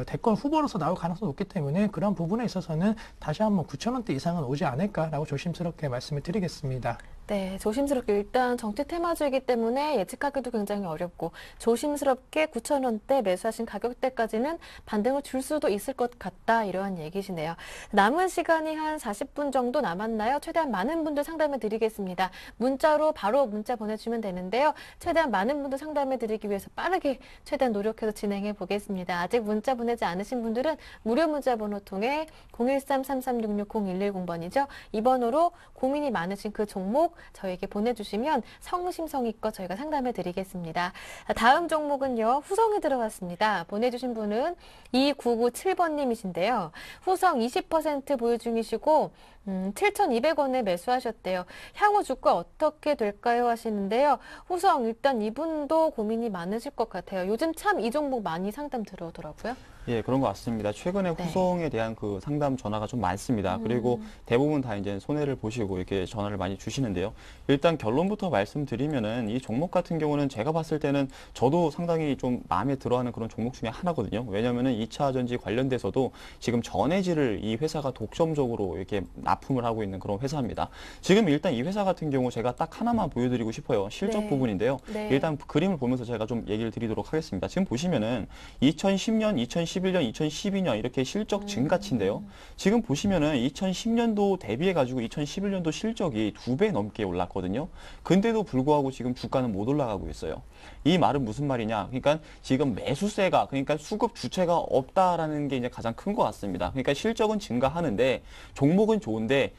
대권 후보로서 나올 가능성이 높기 때문에 그런 부분에 있어서는 다시 한번 9,000원대 이상은 오지 않을까라고 조심스럽게 말씀을 드리겠습니다. 네, 조심스럽게 일단 정치 테마주이기 때문에 예측하기도 굉장히 어렵고 조심스럽게 9,000원대 매수하신 가격대까지는 반등을 줄 수도 있을 것 같다 이러한 얘기시네요. 남은 시간이 한 40분 정도 남았나요? 최대한 많은 분들 상담해 드리겠습니다. 문자로 바로 문자 보내주시면 되는데요. 최대한 많은 분들 상담해 드리기 위해서 빠르게 최대한 노력해서 진행해 보겠습니다. 아직 문자 보내지 않으신 분들은 무료 문자 번호 통해 013-3366-0110번이죠. 이 번호로 고민이 많으신 그 종목 저에게 보내주시면 성심성의껏 저희가 상담해 드리겠습니다. 다음 종목은요. 후성이 들어왔습니다. 보내주신 분은 2997번님이신데요. 후성 20% 보유 중이시고 7,200원에 매수하셨대요. 향후 주가 어떻게 될까요? 하시는데요. 후성 일단 이분도 고민이 많으실 것 같아요. 요즘 참 이 종목 많이 상담 들어오더라고요. 예, 그런 것 같습니다. 최근에 네. 후성에 대한 그 상담 전화가 좀 많습니다. 그리고 대부분 다 이제 손해를 보시고 이렇게 전화를 많이 주시는데요. 일단 결론부터 말씀드리면은 이 종목 같은 경우는 제가 봤을 때는 저도 상당히 좀 마음에 들어하는 그런 종목 중에 하나거든요. 왜냐면은 2차 전지 관련돼서도 지금 전해질을 이 회사가 독점적으로 이렇게 납품을 하고 있는 그런 회사입니다. 지금 일단 이 회사 같은 경우 제가 딱 하나만 보여드리고 싶어요. 실적 네. 부분인데요. 네. 일단 그림을 보면서 제가 좀 얘기를 드리도록 하겠습니다. 지금 보시면은 2010년, 2011년, 2012년 이렇게 실적 증가치인데요. 지금 보시면은 2010년도 대비해가지고 2011년도 실적이 2배 넘게 올랐거든요. 근데도 불구하고 지금 주가는 못 올라가고 있어요. 이 말은 무슨 말이냐? 그러니까 지금 매수세가 그러니까 수급 주체가 없다라는 게 이제 가장 큰 것 같습니다. 그러니까 실적은 증가하는데 종목은 좋은데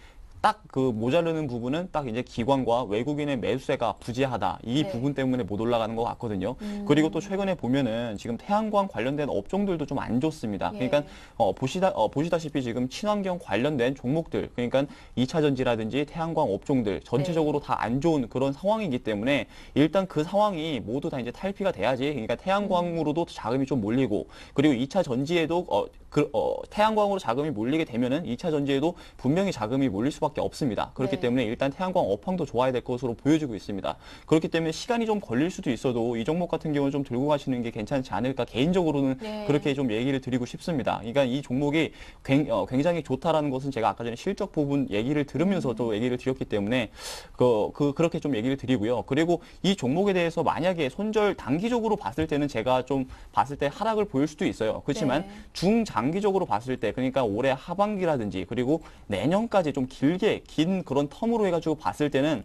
딱 그 모자르는 부분은 딱 이제 기관과 외국인의 매수세가 부재하다. 이 네. 부분 때문에 못 올라가는 것 같거든요. 그리고 또 최근에 보면은 지금 태양광 관련된 업종들도 좀 안 좋습니다. 예. 그러니까 보시다시피 지금 친환경 관련된 종목들, 그러니까 2차 전지라든지 태양광 업종들 전체적으로 다 안 좋은 그런 상황이기 때문에 일단 그 상황이 모두 다 이제 탈피가 돼야지. 그러니까 태양광으로도 자금이 좀 몰리고 그리고 2차 전지에도 태양광으로 자금이 몰리게 되면은 2차 전지에도 분명히 자금이 몰릴 수밖에 없습니다. 그렇기 네. 때문에 일단 태양광 업황도 좋아야 될 것으로 보여지고 있습니다. 그렇기 때문에 시간이 좀 걸릴 수도 있어도 이 종목 같은 경우는 좀 들고 가시는 게 괜찮지 않을까 개인적으로는 네. 그렇게 좀 얘기를 드리고 싶습니다. 그러니까 이 종목이 굉장히 좋다라는 것은 제가 아까 전에 실적 부분 얘기를 들으면서도 얘기를 드렸기 때문에 그렇게 좀 얘기를 드리고요. 그리고 이 종목에 대해서 만약에 손절 단기적으로 봤을 때는 제가 좀 봤을 때 하락을 보일 수도 있어요. 그렇지만 네. 중장기적으로 봤을 때 그러니까 올해 하반기라든지 그리고 내년까지 좀 길게 긴 그런 텀으로 해가지고 봤을 때는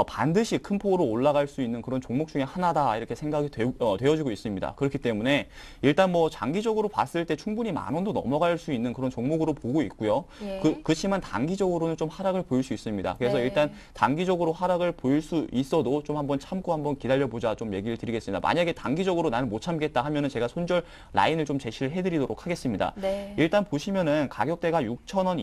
반드시 큰 폭으로 올라갈 수 있는 그런 종목 중에 하나다 이렇게 생각이 되어지고 있습니다. 그렇기 때문에 일단 뭐 장기적으로 봤을 때 충분히 10,000원도 넘어갈 수 있는 그런 종목으로 보고 있고요. 예. 그렇지만 단기적으로는 좀 하락을 보일 수 있습니다. 그래서 네. 일단 단기적으로 하락을 보일 수 있어도 좀 한번 참고 한번 기다려보자 좀 얘기를 드리겠습니다. 만약에 단기적으로 나는 못 참겠다 하면은 제가 손절 라인을 좀 제시를 해드리도록 하겠습니다. 네. 일단 보시면은 가격대가 6,000원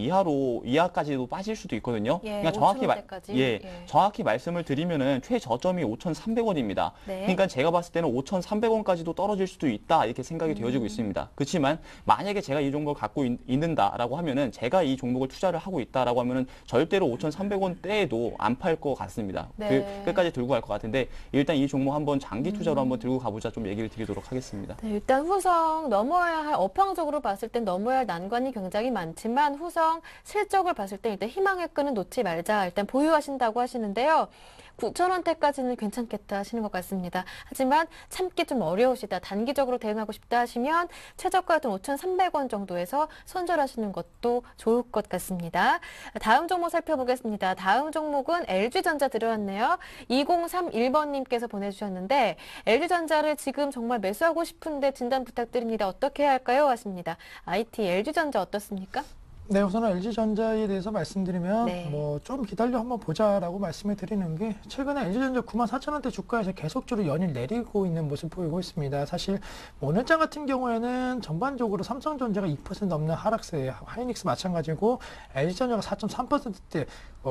이하까지도 빠질 수도 있거든요. 예, 그러니까 5,000원대까지. 예. 정확히 말씀을 드리면은 최저점이 5,300원입니다. 네. 그러니까 제가 봤을 때는 5,300원까지도 떨어질 수도 있다 이렇게 생각이 되어지고 있습니다. 그렇지만 만약에 제가 이 종목을 갖고 있는다라고 하면은 제가 이 종목을 투자를 하고 있다라고 하면은 절대로 5,300원대에도 안 팔 것 같습니다. 네. 끝까지 들고 갈 것 같은데 일단 이 종목 한번 장기 투자로 한번 들고 가보자 좀 얘기를 드리도록 하겠습니다. 네, 일단 후성 넘어야 할 업황적으로 봤을 땐 넘어야 할 난관이 굉장히 많지만 후성 실적을 봤을 때 일단 희망의 끈은 놓지 말자. 일단 보유하신다고 하시는데요. 9,000원대까지는 괜찮겠다 하시는 것 같습니다. 하지만 참기 좀 어려우시다. 단기적으로 대응하고 싶다 하시면 최저가였던 5,300원 정도에서 손절하시는 것도 좋을 것 같습니다. 다음 종목 살펴보겠습니다. 다음 종목은 LG전자 들어왔네요. 2031번님께서 보내주셨는데 LG전자를 지금 정말 매수하고 싶은데 진단 부탁드립니다. 어떻게 해야 할까요? 하십니다. IT LG전자 어떻습니까? 네, 우선은 LG전자에 대해서 말씀드리면 네. 뭐 좀 기다려 한번 보자라고 말씀을 드리는 게 최근에 LG전자 94,000원대 주가에서 계속적으로 연일 내리고 있는 모습 보이고 있습니다. 사실 오늘장 같은 경우에는 전반적으로 삼성전자가 2% 넘는 하락세, 하이닉스 마찬가지고 LG전자가 4.3%대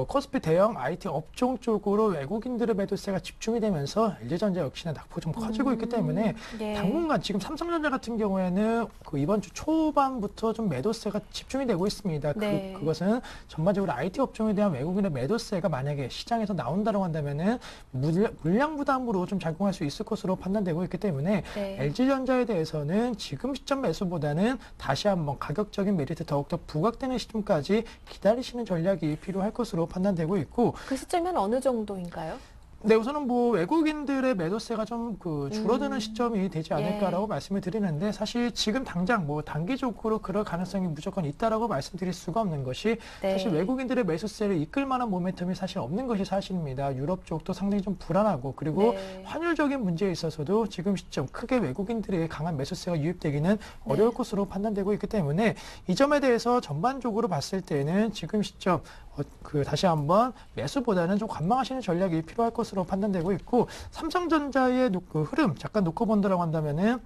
코스피 대형 IT 업종 쪽으로 외국인들의 매도세가 집중이 되면서 LG전자 역시나 낙폭이 좀 커지고 있기 때문에 네. 당분간 지금 삼성전자 같은 경우에는 그 이번 주 초반부터 좀 매도세가 집중이 되고 있습니다. 네. 그것은 전반적으로 IT 업종에 대한 외국인의 매도세가 만약에 시장에서 나온다고 한다면은 물량 부담으로 좀 작용할 수 있을 것으로 판단되고 있기 때문에 네. LG전자에 대해서는 지금 시점 매수보다는 다시 한번 가격적인 메리트 더욱더 부각되는 시점까지 기다리시는 전략이 필요할 것으로 판단되고 있고 그 시점은 어느 정도인가요? 네, 우선은 뭐 외국인들의 매도세가 좀 줄어드는 시점이 되지 않을까라고 예. 말씀을 드리는데 사실 지금 당장 뭐 단기적으로 그럴 가능성이 무조건 있다라고 말씀드릴 수가 없는 것이 네. 사실 외국인들의 매수세를 이끌 만한 모멘텀이 사실 없는 것이 사실입니다. 유럽 쪽도 상당히 좀 불안하고 그리고 네. 환율적인 문제에 있어서도 지금 시점 크게 외국인들의 강한 매수세가 유입되기는 어려울 것으로 판단되고 있기 때문에 이 점에 대해서 전반적으로 봤을 때는 지금 시점 다시 한번 매수보다는 좀 관망하시는 전략이 필요할 것으로 판단되고 있고 삼성전자의 흐름 잠깐 놓고 본다라고 한다면은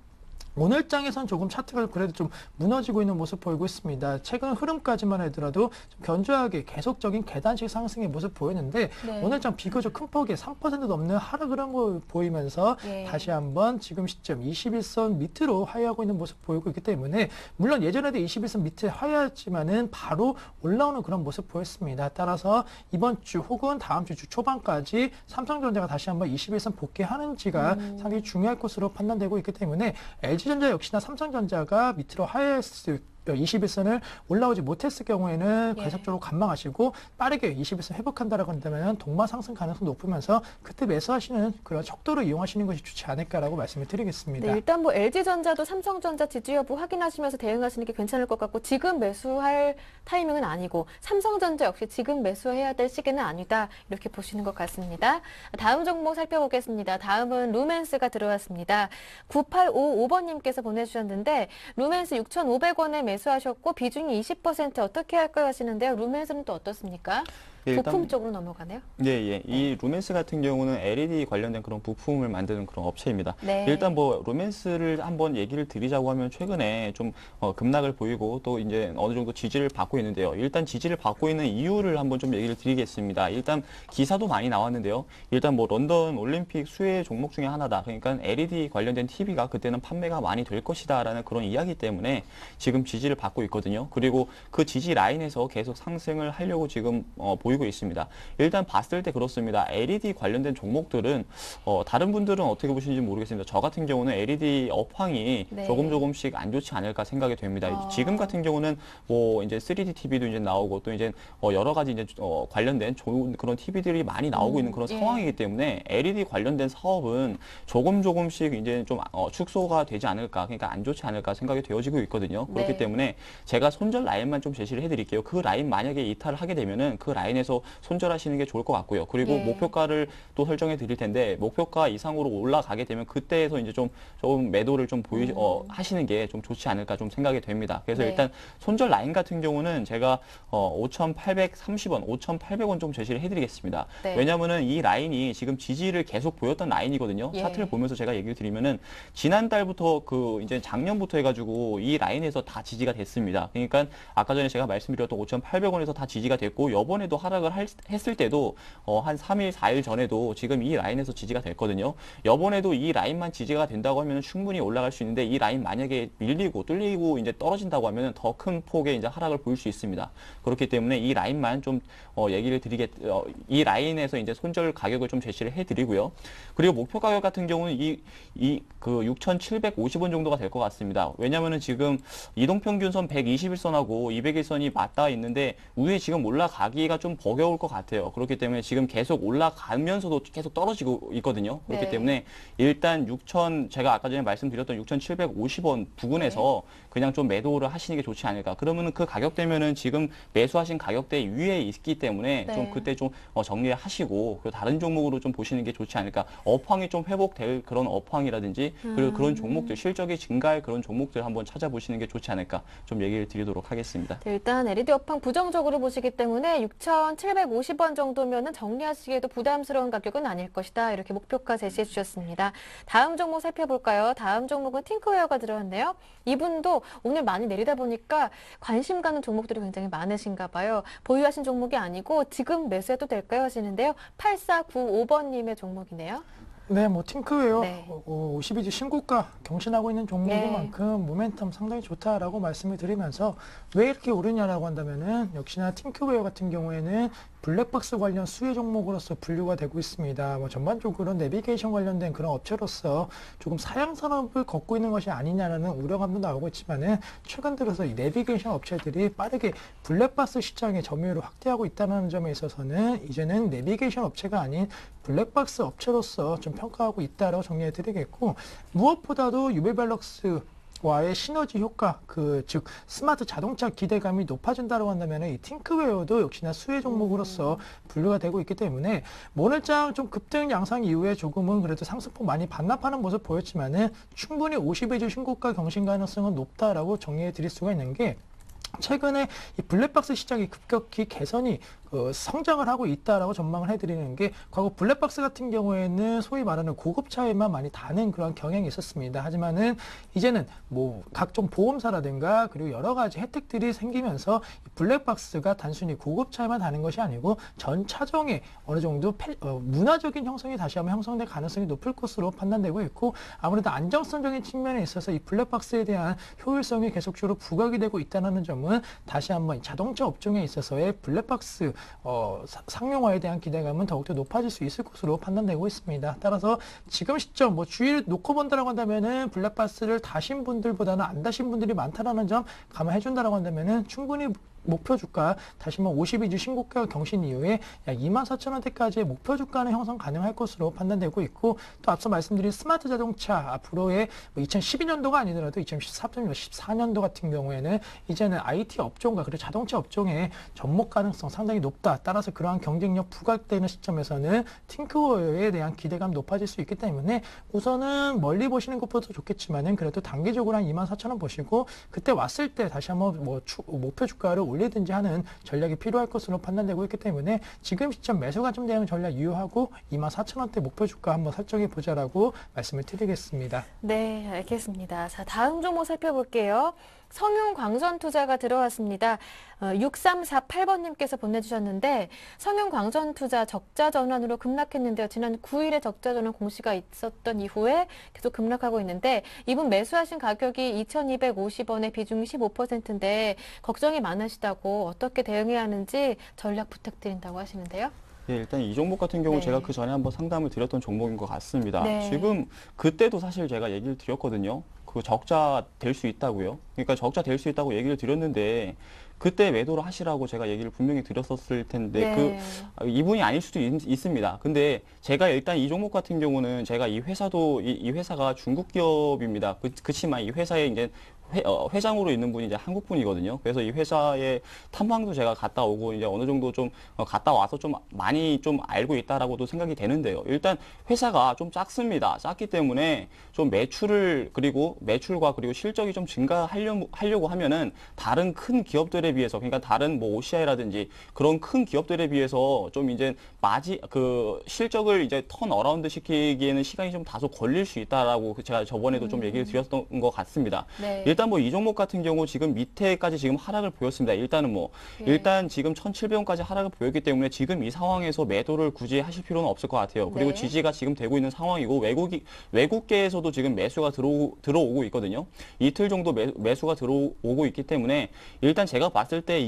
오늘 장에선 조금 차트가 그래도 좀 무너지고 있는 모습 보이고 있습니다. 최근 흐름까지만 하더라도 좀 견조하게 계속적인 계단식 상승의 모습 보이는데 네. 오늘 장 비교적 큰 폭의 3% 넘는 하락 흐름을 보이면서 예. 다시 한번 지금 시점 21선 밑으로 하회하고 있는 모습 보이고 있기 때문에 물론 예전에도 21선 밑에 하회했지만은 바로 올라오는 그런 모습 보였습니다. 따라서 이번 주 혹은 다음 주 초반까지 삼성전자가 다시 한번 21선 복귀하는지가 상당히 중요할 것으로 판단되고 있기 때문에 LG전자 역시나 삼성전자가 밑으로 하회했을 21선을 올라오지 못했을 경우에는 예. 계속적으로 관망하시고 빠르게 21선 회복한다라고 한다면 동마 상승 가능성 높으면서 그때 매수하시는 그런 척도로 이용하시는 것이 좋지 않을까라고 말씀을 드리겠습니다. 네, 일단 뭐 LG전자도 삼성전자 지지 여부 확인하시면서 대응하시는 게 괜찮을 것 같고 지금 매수할 타이밍은 아니고 삼성전자 역시 지금 매수해야 될 시기는 아니다 이렇게 보시는 것 같습니다. 다음 종목 살펴보겠습니다. 다음은 루멘스가 들어왔습니다. 9855번님께서 보내주셨는데 루멘스 6,500원에 매수하셨고 비중이 20% 어떻게 할까요 하시는데요. 루멘스는 또 어떻습니까? 부품 쪽으로 넘어가네요. 예. 이 루멘스 같은 경우는 LED 관련된 그런 부품을 만드는 그런 업체입니다. 네. 일단 뭐 루멘스를 한번 얘기를 드리자고 하면 최근에 좀 급락을 보이고 또 이제 어느 정도 지지를 받고 있는데요. 일단 지지를 받고 있는 이유를 한번 좀 얘기를 드리겠습니다. 일단 기사도 많이 나왔는데요. 일단 뭐 런던 올림픽 수혜 종목 중에 하나다. 그러니까 LED 관련된 TV가 그때는 판매가 많이 될 것이다라는 그런 이야기 때문에 지금 지지를 받고 있거든요. 그리고 그 지지 라인에서 계속 상승을 하려고 지금 보이고 있습니다. 일단 봤을 때 그렇습니다. LED 관련된 종목들은 다른 분들은 어떻게 보시는지 모르겠습니다. 저 같은 경우는 LED 업황이 네. 조금씩 안 좋지 않을까 생각이 됩니다. 지금 같은 경우는 뭐 이제 3D TV도 이제 나오고 또 이제 여러 가지 이제 관련된 좋은 그런 TV들이 많이 나오고 있는 그런 예. 상황이기 때문에 LED 관련된 사업은 조금씩 이제 좀 축소가 되지 않을까, 그러니까 안 좋지 않을까 생각이 되어지고 있거든요. 그렇기 네. 때문에 제가 손절 라인만 좀 제시를 해드릴게요. 그 라인 만약에 이탈을 하게 되면은 그 라인에서 손절하시는 게 좋을 것 같고요. 그리고 예. 목표가를 또 설정해 드릴 텐데 목표가 이상으로 올라가게 되면 그때에서 이제 좀 매도를 좀 하시는 게 좀 좋지 않을까 좀 생각이 됩니다. 그래서 네. 일단 손절 라인 같은 경우는 제가 5,830원, 5,800원 좀 제시를 해드리겠습니다. 네. 왜냐하면은 이 라인이 지금 지지를 계속 보였던 라인이거든요. 예. 차트를 보면서 제가 얘기를 드리면은 지난달부터 이제 작년부터 해가지고 이 라인에서 다 지지가 됐습니다. 그러니까 아까 전에 제가 말씀드렸던 5,800원에서 다 지지가 됐고 이번에도 하락을 했을 때도 한 3일, 4일 전에도 지금 이 라인에서 지지가 됐거든요. 이번에도 이 라인만 지지가 된다고 하면 충분히 올라갈 수 있는데 이 라인 만약에 밀리고 뚫리고 이제 떨어진다고 하면 더 큰 폭의 이제 하락을 보일 수 있습니다. 그렇기 때문에 이 라인만 좀 얘기를 이 라인에서 이제 손절 가격을 좀 제시를 해드리고요. 그리고 목표 가격 같은 경우는 그 6,750원 정도가 될 것 같습니다. 왜냐면은 지금 이동평균선 121선하고 200일선이 맞닿아 있는데 위에 지금 올라가기가 좀 버거울 것 같아요. 그렇기 때문에 지금 계속 올라가면서도 계속 떨어지고 있거든요. 그렇기 네. 때문에 일단 제가 아까 전에 말씀드렸던 6,750원 부근에서 그냥 좀 매도를 하시는 게 좋지 않을까. 그러면은 그 가격대면은 지금 매수하신 가격대 위에 있기 때문에 네. 좀 그때 좀 정리를 하시고 그리고 다른 종목으로 좀 보시는 게 좋지 않을까. 업황이 좀 회복될 그런 업황이라든지 그리고 그런 종목들 실적이 증가할 그런 종목들 한번 찾아보시는 게 좋지 않을까 좀 얘기를 드리도록 하겠습니다. 네, 일단 LED 업황 부정적으로 보시기 때문에 6,750원 정도면은 정리하시기에도 부담스러운 가격은 아닐 것이다. 이렇게 목표가 제시해 주셨습니다. 다음 종목 살펴볼까요? 다음 종목은 팅크웨어가 들어왔네요. 이분도 오늘 많이 내리다 보니까 관심 가는 종목들이 굉장히 많으신가 봐요. 보유하신 종목이 아니고 지금 매수해도 될까요? 하시는데요. 8495번님의 종목이네요. 네, 뭐 팅크웨어 네. 52주 신고가 경신하고 있는 종목인 네. 만큼 모멘텀 상당히 좋다라고 말씀을 드리면서 왜 이렇게 오르냐라고 한다면은 역시나 팅크웨어 같은 경우에는 블랙박스 관련 수혜 종목으로서 분류가 되고 있습니다. 뭐 전반적으로 내비게이션 관련된 그런 업체로서 조금 사양 산업을 걷고 있는 것이 아니냐라는 우려감도 나오고 있지만은 최근 들어서 이 내비게이션 업체들이 빠르게 블랙박스 시장의 점유율을 확대하고 있다는 점에 있어서는 이제는 내비게이션 업체가 아닌 블랙박스 업체로서 좀 평가하고 있다라고 정리해 드리겠고, 무엇보다도 유벨밸럭스 와의 시너지 효과, 즉 스마트 자동차 기대감이 높아진다고 한다면 이 팅크웨어도 역시나 수혜 종목으로서 분류가 되고 있기 때문에 오늘장 좀 급등 양상 이후에 조금은 그래도 상승폭 많이 반납하는 모습 보였지만은 충분히 52주 신고가 경신 가능성은 높다라고 정리해 드릴 수가 있는 게, 최근에 이 블랙박스 시장이 급격히 개선이 성장을 하고 있다라고 전망을 해드리는 게, 과거 블랙박스 같은 경우에는 소위 말하는 고급차에만 많이 다는 그런 경향이 있었습니다. 하지만은 이제는 뭐 각종 보험사라든가 그리고 여러 가지 혜택들이 생기면서 블랙박스가 단순히 고급차에만 다는 것이 아니고 전 차종에 어느 정도 문화적인 형성이 다시 한번 형성될 가능성이 높을 것으로 판단되고 있고, 아무래도 안정성적인 측면에 있어서 이 블랙박스에 대한 효율성이 계속적으로 부각이 되고 있다는 점은 다시 한번 자동차 업종에 있어서의 블랙박스 상용화에 대한 기대감은 더욱더 높아질 수 있을 것으로 판단되고 있습니다. 따라서 지금 시점 주의를 놓고 본다라고 한다면은 블랙박스를 다신 분들보다는 안 다신 분들이 많다라는 점 감안해 준다라고 한다면은 충분히 목표 주가 다시 한번 52주 신고가 경신 이후에 약 24,000원대까지의 목표 주가는 형성 가능할 것으로 판단되고 있고, 또 앞서 말씀드린 스마트 자동차 앞으로의 2012년도가 아니더라도 2013년도, 14년도 같은 경우에는 이제는 IT 업종과 그리고 자동차 업종의 접목 가능성 상당히 높다. 따라서 그러한 경쟁력 부각되는 시점에서는 팅크웨어에 대한 기대감 높아질 수 있기 때문에 우선은 멀리 보시는 것보다 좋겠지만은 그래도 단기적으로 한 24,000원 보시고 그때 왔을 때 다시 한번 목표 주가를 올리든지 하는 전략이 필요할 것으로 판단되고 있기 때문에 지금 시점 매수 관점 대응 전략 유효하고 24,000원대 목표 주가 한번 설정해 보자라고 말씀을 드리겠습니다. 네, 알겠습니다. 자, 다음 종목 살펴볼게요. 성윤광전투자가 들어왔습니다. 6348번님께서 보내주셨는데 성윤광전투자 적자 전환으로 급락했는데요. 지난 9일에 적자 전환 공시가 있었던 이후에 계속 급락하고 있는데 이분 매수하신 가격이 2,250원에 비중이 15%인데 걱정이 많으시다고 어떻게 대응해야 하는지 전략 부탁드린다고 하시는데요. 예, 일단 이 종목 같은 경우 네. 제가 그 전에 한번 상담을 드렸던 종목인 것 같습니다. 네. 지금 그때도 사실 제가 얘기를 드렸거든요. 그 적자 될 수 있다고요. 그러니까 적자 될 수 있다고 얘기를 드렸는데 그때 매도를 하시라고 제가 얘기를 분명히 드렸었을 텐데 네. 이분이 아닐 수도 있습니다. 근데 제가 일단 이 종목 같은 경우는 제가 이 회사도 이 회사가 중국 기업입니다. 그치만 이 회사에 이제 회장으로 있는 분이 이제 한국 분이거든요. 그래서 이 회사의 탐방도 제가 갔다 오고 이제 어느 정도 좀 갔다 와서 좀 많이 좀 알고 있다라고도 생각이 되는데요. 일단 회사가 좀 작습니다. 작기 때문에 좀 매출과 그리고 실적이 좀 증가하려고 하면은 다른 큰 기업들에 비해서 그러니까 다른 뭐 OCI라든지 그런 큰 기업들에 비해서 좀 이제 실적을 이제 턴 어라운드 시키기에는 시간이 좀 다소 걸릴 수 있다라고 제가 저번에도 좀 얘기를 드렸던 것 같습니다. 네. 일단 뭐 이 종목 같은 경우 지금 밑에까지 지금 하락을 보였습니다. 일단은 예. 일단 지금 1,700원까지 하락을 보였기 때문에 지금 이 상황에서 매도를 굳이 하실 필요는 없을 것 같아요. 그리고 네. 지지가 지금 되고 있는 상황이고 외국계에서도 지금 매수가 들어오고 있거든요. 이틀 정도 매수가 들어오고 있기 때문에 일단 제가 봤을 때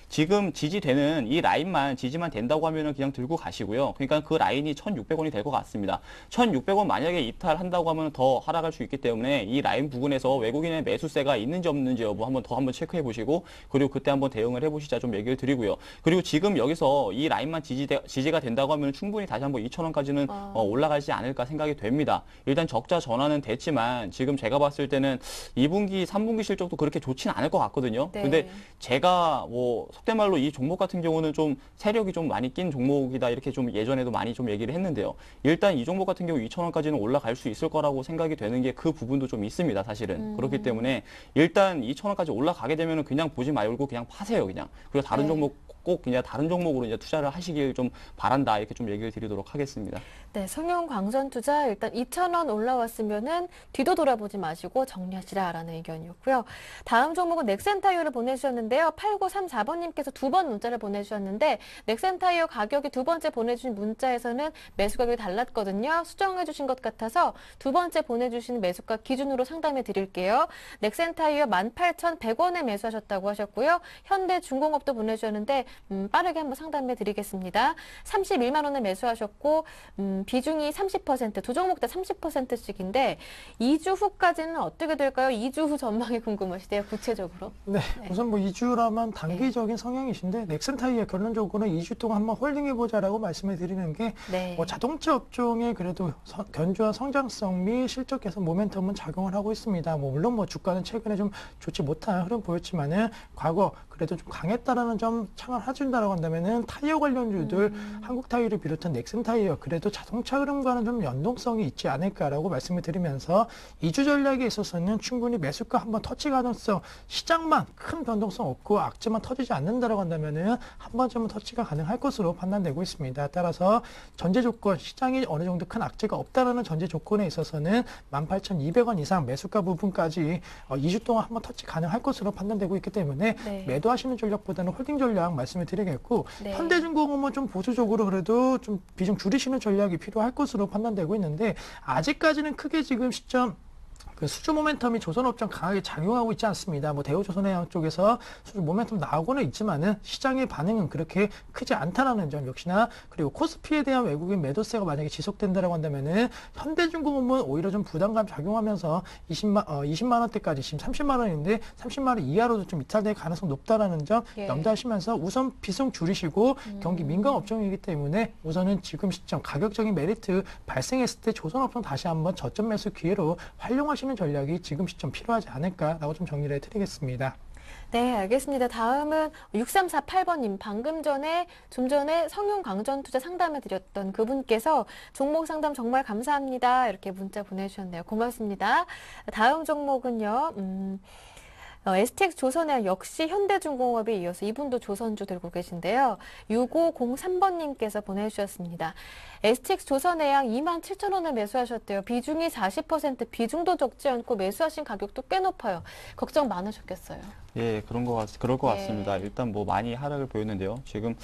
지금 지지되는 이 라인만 지지만 된다고 하면은 그냥 들고 가시고요. 그러니까 그 라인이 1,600원이 될 것 같습니다. 1,600원 만약에 이탈한다고 하면 더 하락할 수 있기 때문에 이 라인 부분에서 외국인의 매수세가 있는지 없는지 여부 한번 체크해 보시고 그리고 그때 한번 대응을 해보시자 좀 얘기를 드리고요. 그리고 지금 여기서 이 라인만 지지가 된다고 하면 충분히 다시 한번 2,000원까지는 올라가지 않을까 생각이 됩니다. 일단 적자 전환은 됐지만 지금 제가 봤을 때는 2분기, 3분기 실적도 그렇게 좋지는 않을 것 같거든요. 네. 근데 제가 뭐 속된 말로 이 종목 같은 경우는 좀 세력이 좀 많이 낀 종목이다 이렇게 좀 예전에도 많이 좀 얘기를 했는데요. 일단 이 종목 같은 경우 2,000원까지는 올라갈 수 있을 거라고 생각이 되는 게 그 부분도 좀 있습니다. 사실은. 그렇기 때문에 일단 2,000원까지 올라가게 되면은 그냥 보지 말고 그냥 파세요, 그냥. 그리고 다른 네. 종목 꼭 그냥 다른 종목으로 이제 투자를 하시길 좀 바란다 이렇게 좀 얘기를 드리도록 하겠습니다. 네, 성윤광전투자 일단 2,000원 올라왔으면은 뒤도 돌아보지 마시고 정리하시라라는 의견이었고요. 다음 종목은 넥센타이어를 보내주셨는데요. 8934번님께서 두 번 문자를 보내주셨는데 넥센타이어 가격이 두 번째 보내주신 문자에서는 매수 가격이 달랐거든요. 수정해 주신 것 같아서 두 번째 보내주신 매수가 기준으로 상담해 드릴게요. 넥센타이어 18,100원에 매수하셨다고 하셨고요. 현대중공업도 보내주셨는데 빠르게 한번 상담해 드리겠습니다. 31만 원에 매수하셨고 비중이 30%, 두 종목 다 30%씩인데 2주 후까지는 어떻게 될까요? 2주 후 전망이 궁금하시대요, 구체적으로. 네, 우선 뭐 2주라면 단기적인 성향이신데 넥센타이어 결론적으로는 2주 동안 한번 홀딩해보자라고 말씀을 드리는 게 네. 뭐 자동차 업종에 그래도 견조한 성장성 및 실적 개선 모멘텀은 작용을 하고 있습니다. 뭐 물론 뭐 주가는 최근에 좀 좋지 못한 흐름 보였지만은 과거 그래도 좀 강했다라는 점 창을해준다라고 한다면은 타이어 관련주들 한국 타이어를 비롯한 넥센 타이어 그래도 자동차 흐름과는 좀 연동성이 있지 않을까라고 말씀을 드리면서 2주 전략에 있어서는 충분히 매수가 한번 터치 가능성 시장만 큰 변동성 없고 악재만 터지지 않는다라고 한다면은 한 번쯤은 터치가 가능할 것으로 판단되고 있습니다. 따라서 전제 조건 시장이 어느 정도 큰 악재가 없다라는 전제 조건에 있어서는 18,200원 이상 매수가 부분까지 2주 동안 한번 터치 가능할 것으로 판단되고 있기 때문에 네. 매도하시는 전략보다는 홀딩 전략 말씀을 드리겠고 네. 현대중공업은 좀 보수적으로 그래도 좀 비중 줄이시는 전략이 필요할 것으로 판단되고 있는데 아직까지는 크게 지금 시점 그 수주 모멘텀이 조선업종 강하게 작용하고 있지 않습니다. 뭐 대우조선해양 쪽에서 수주 모멘텀 나오고는 있지만은 시장의 반응은 그렇게 크지 않다라는 점 역시나 그리고 코스피에 대한 외국인 매도세가 만약에 지속된다라고 한다면은 현대중공업은 오히려 좀 부담감 작용하면서 20만 원대까지 지금 30만 원인데 30만 원 이하로도 좀 이탈될 가능성 높다라는 점 예. 염두하시면서 우선 비중 줄이시고 경기 민감 업종이기 때문에 우선은 지금 시점 가격적인 메리트 발생했을 때 조선업종 다시 한번 저점 매수 기회로 활용하시는 전략이 지금 시점 필요하지 않을까라고 좀 정리를 해드리겠습니다. 네, 알겠습니다. 다음은 6348번님. 좀 전에 성윤광전투자 상담해 드렸던 그분께서 종목 상담 정말 감사합니다. 이렇게 문자 보내주셨네요. 고맙습니다. 다음 종목은요. STX 조선해양 역시 현대중공업에 이어서 이분도 조선주 들고 계신데요. 6503번님께서 보내주셨습니다. STX 조선해양 27,000원에 매수하셨대요. 비중이 40%, 비중도 적지 않고 매수하신 가격도 꽤 높아요. 걱정 많으셨겠어요. 예, 그럴 것 예. 같습니다. 일단 뭐 많이 하락을 보였는데요. 지금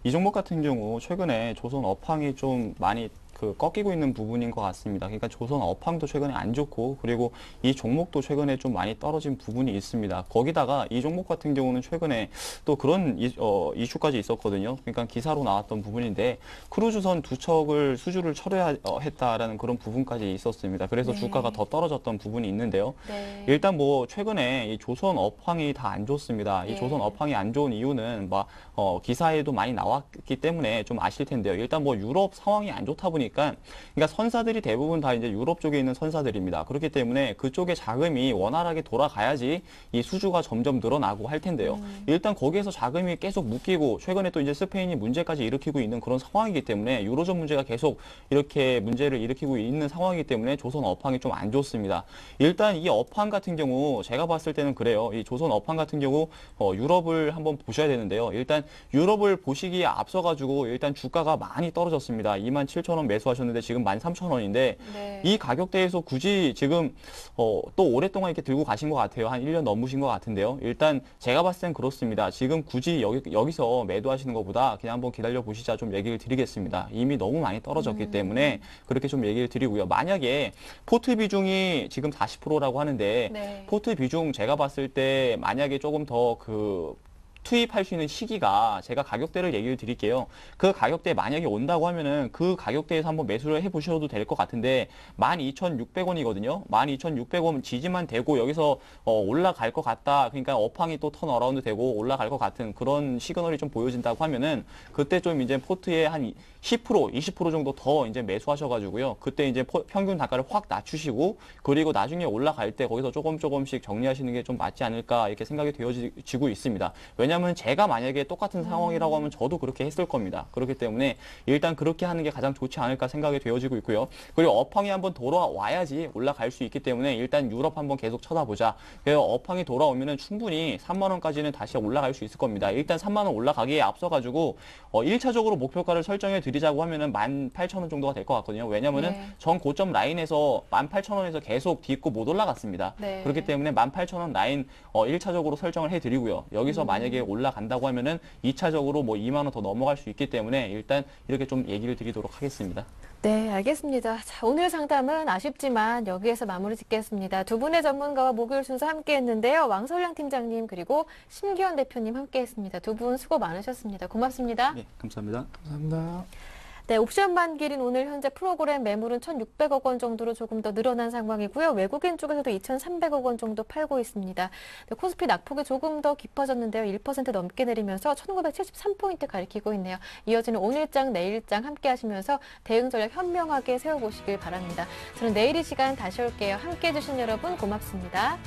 이 종목 같은 경우 최근에 조선 업황이 좀 많이 꺾이고 있는 부분인 것 같습니다. 그러니까 조선 업황도 최근에 안 좋고, 그리고 이 종목도 최근에 좀 많이 떨어진 부분이 있습니다. 거기다가 이 종목 같은 경우는 최근에 또 그런 이슈까지 있었거든요. 그러니까 기사로 나왔던 부분인데 크루즈선 2척을 수주를 철회했다라는 그런 부분까지 있었습니다. 그래서 네. 주가가 더 떨어졌던 부분이 있는데요. 네. 일단 뭐 최근에 이 조선 업황이 다 안 좋습니다. 이 예. 조선 업황이 안 좋은 이유는 기사에도 많이 나왔기 때문에 좀 아실 텐데요. 일단 뭐 유럽 상황이 안 좋다 보니까, 그러니까 선사들이 대부분 다 이제 유럽 쪽에 있는 선사들입니다. 그렇기 때문에 그쪽에 자금이 원활하게 돌아가야지 이 수주가 점점 늘어나고 할 텐데요. 일단 거기에서 자금이 계속 묶이고, 최근에 또 이제 스페인이 문제까지 일으키고 있는 그런 상황이기 때문에, 유로존 문제가 계속 이렇게 문제를 일으키고 있는 상황이기 때문에 조선 업황이 좀 안 좋습니다. 일단 이 업황 같은 경우 제가 봤을 때는 그래요. 이 조선 업황 같은 경우 유럽을 한번 보셔야 되는데요. 일단 유럽을 보시기에 앞서가지고 일단 주가가 많이 떨어졌습니다. 27,000원 매수하셨는데 지금 13,000원인데 네. 이 가격대에서 굳이 지금 또 오랫동안 이렇게 들고 가신 것 같아요. 한 1년 넘으신 것 같은데요. 일단 제가 봤을 땐 그렇습니다. 지금 굳이 여기서 매도하시는 것보다 그냥 한번 기다려 보시자 좀 얘기를 드리겠습니다. 이미 너무 많이 떨어졌기 때문에 그렇게 좀 얘기를 드리고요. 만약에 포트 비중이 지금 40%라고 하는데 네. 포트 비중 제가 봤을 때 만약에 조금 더 투입할 수 있는 시기가, 제가 가격대를 얘기를 드릴게요. 그 가격대 만약에 온다고 하면은 그 가격대에서 한번 매수를 해보셔도 될 것 같은데 12,600원이거든요. 12,600원 지지만 되고 여기서 올라갈 것 같다. 그러니까 업황이 또 턴어라운드 되고 올라갈 것 같은 그런 시그널이 좀 보여진다고 하면은 그때 좀 이제 포트에 한 10%, 20% 정도 더 이제 매수하셔가지고요. 그때 이제 평균 단가를 확 낮추시고, 그리고 나중에 올라갈 때 거기서 조금씩 정리하시는 게 좀 맞지 않을까 이렇게 생각이 되어지고 있습니다. 왜냐하면 제가 만약에 똑같은 상황이라고 하면 저도 그렇게 했을 겁니다. 그렇기 때문에 일단 그렇게 하는 게 가장 좋지 않을까 생각이 되어지고 있고요. 그리고 업황이 한번 돌아와야지 올라갈 수 있기 때문에 일단 유럽 한번 계속 쳐다보자. 그래서 업황이 돌아오면은 충분히 3만 원까지는 다시 올라갈 수 있을 겁니다. 일단 3만 원 올라가기에 앞서가지고 1차적으로 목표가를 설정해 드리자고 하면은 18,000원 정도가 될 것 같거든요. 왜냐면은 네. 전 고점 라인에서 18,000원에서 계속 딛고 못 올라갔습니다. 네. 그렇기 때문에 18,000원 라인 1차적으로 설정을 해 드리고요. 여기서 만약에 올라간다고 하면은 2차적으로 뭐 2만 원 더 넘어갈 수 있기 때문에 일단 이렇게 좀 얘기를 드리도록 하겠습니다. 네, 알겠습니다. 자, 오늘 상담은 아쉽지만 여기에서 마무리 짓겠습니다. 두 분의 전문가와 목요일 순서 함께 했는데요. 왕설량 팀장님 그리고 심기현 대표님 함께 했습니다. 두 분 수고 많으셨습니다. 고맙습니다. 네, 감사합니다. 감사합니다. 네, 옵션 만기일인 오늘 현재 프로그램 매물은 1,600억 원 정도로 조금 더 늘어난 상황이고요. 외국인 쪽에서도 2,300억 원 정도 팔고 있습니다. 네, 코스피 낙폭이 조금 더 깊어졌는데요. 1% 넘게 내리면서 1,973포인트 가리키고 있네요. 이어지는 오늘장, 내일장 함께 하시면서 대응 전략 현명하게 세워보시길 바랍니다. 저는 내일 이 시간 다시 올게요. 함께 해주신 여러분 고맙습니다.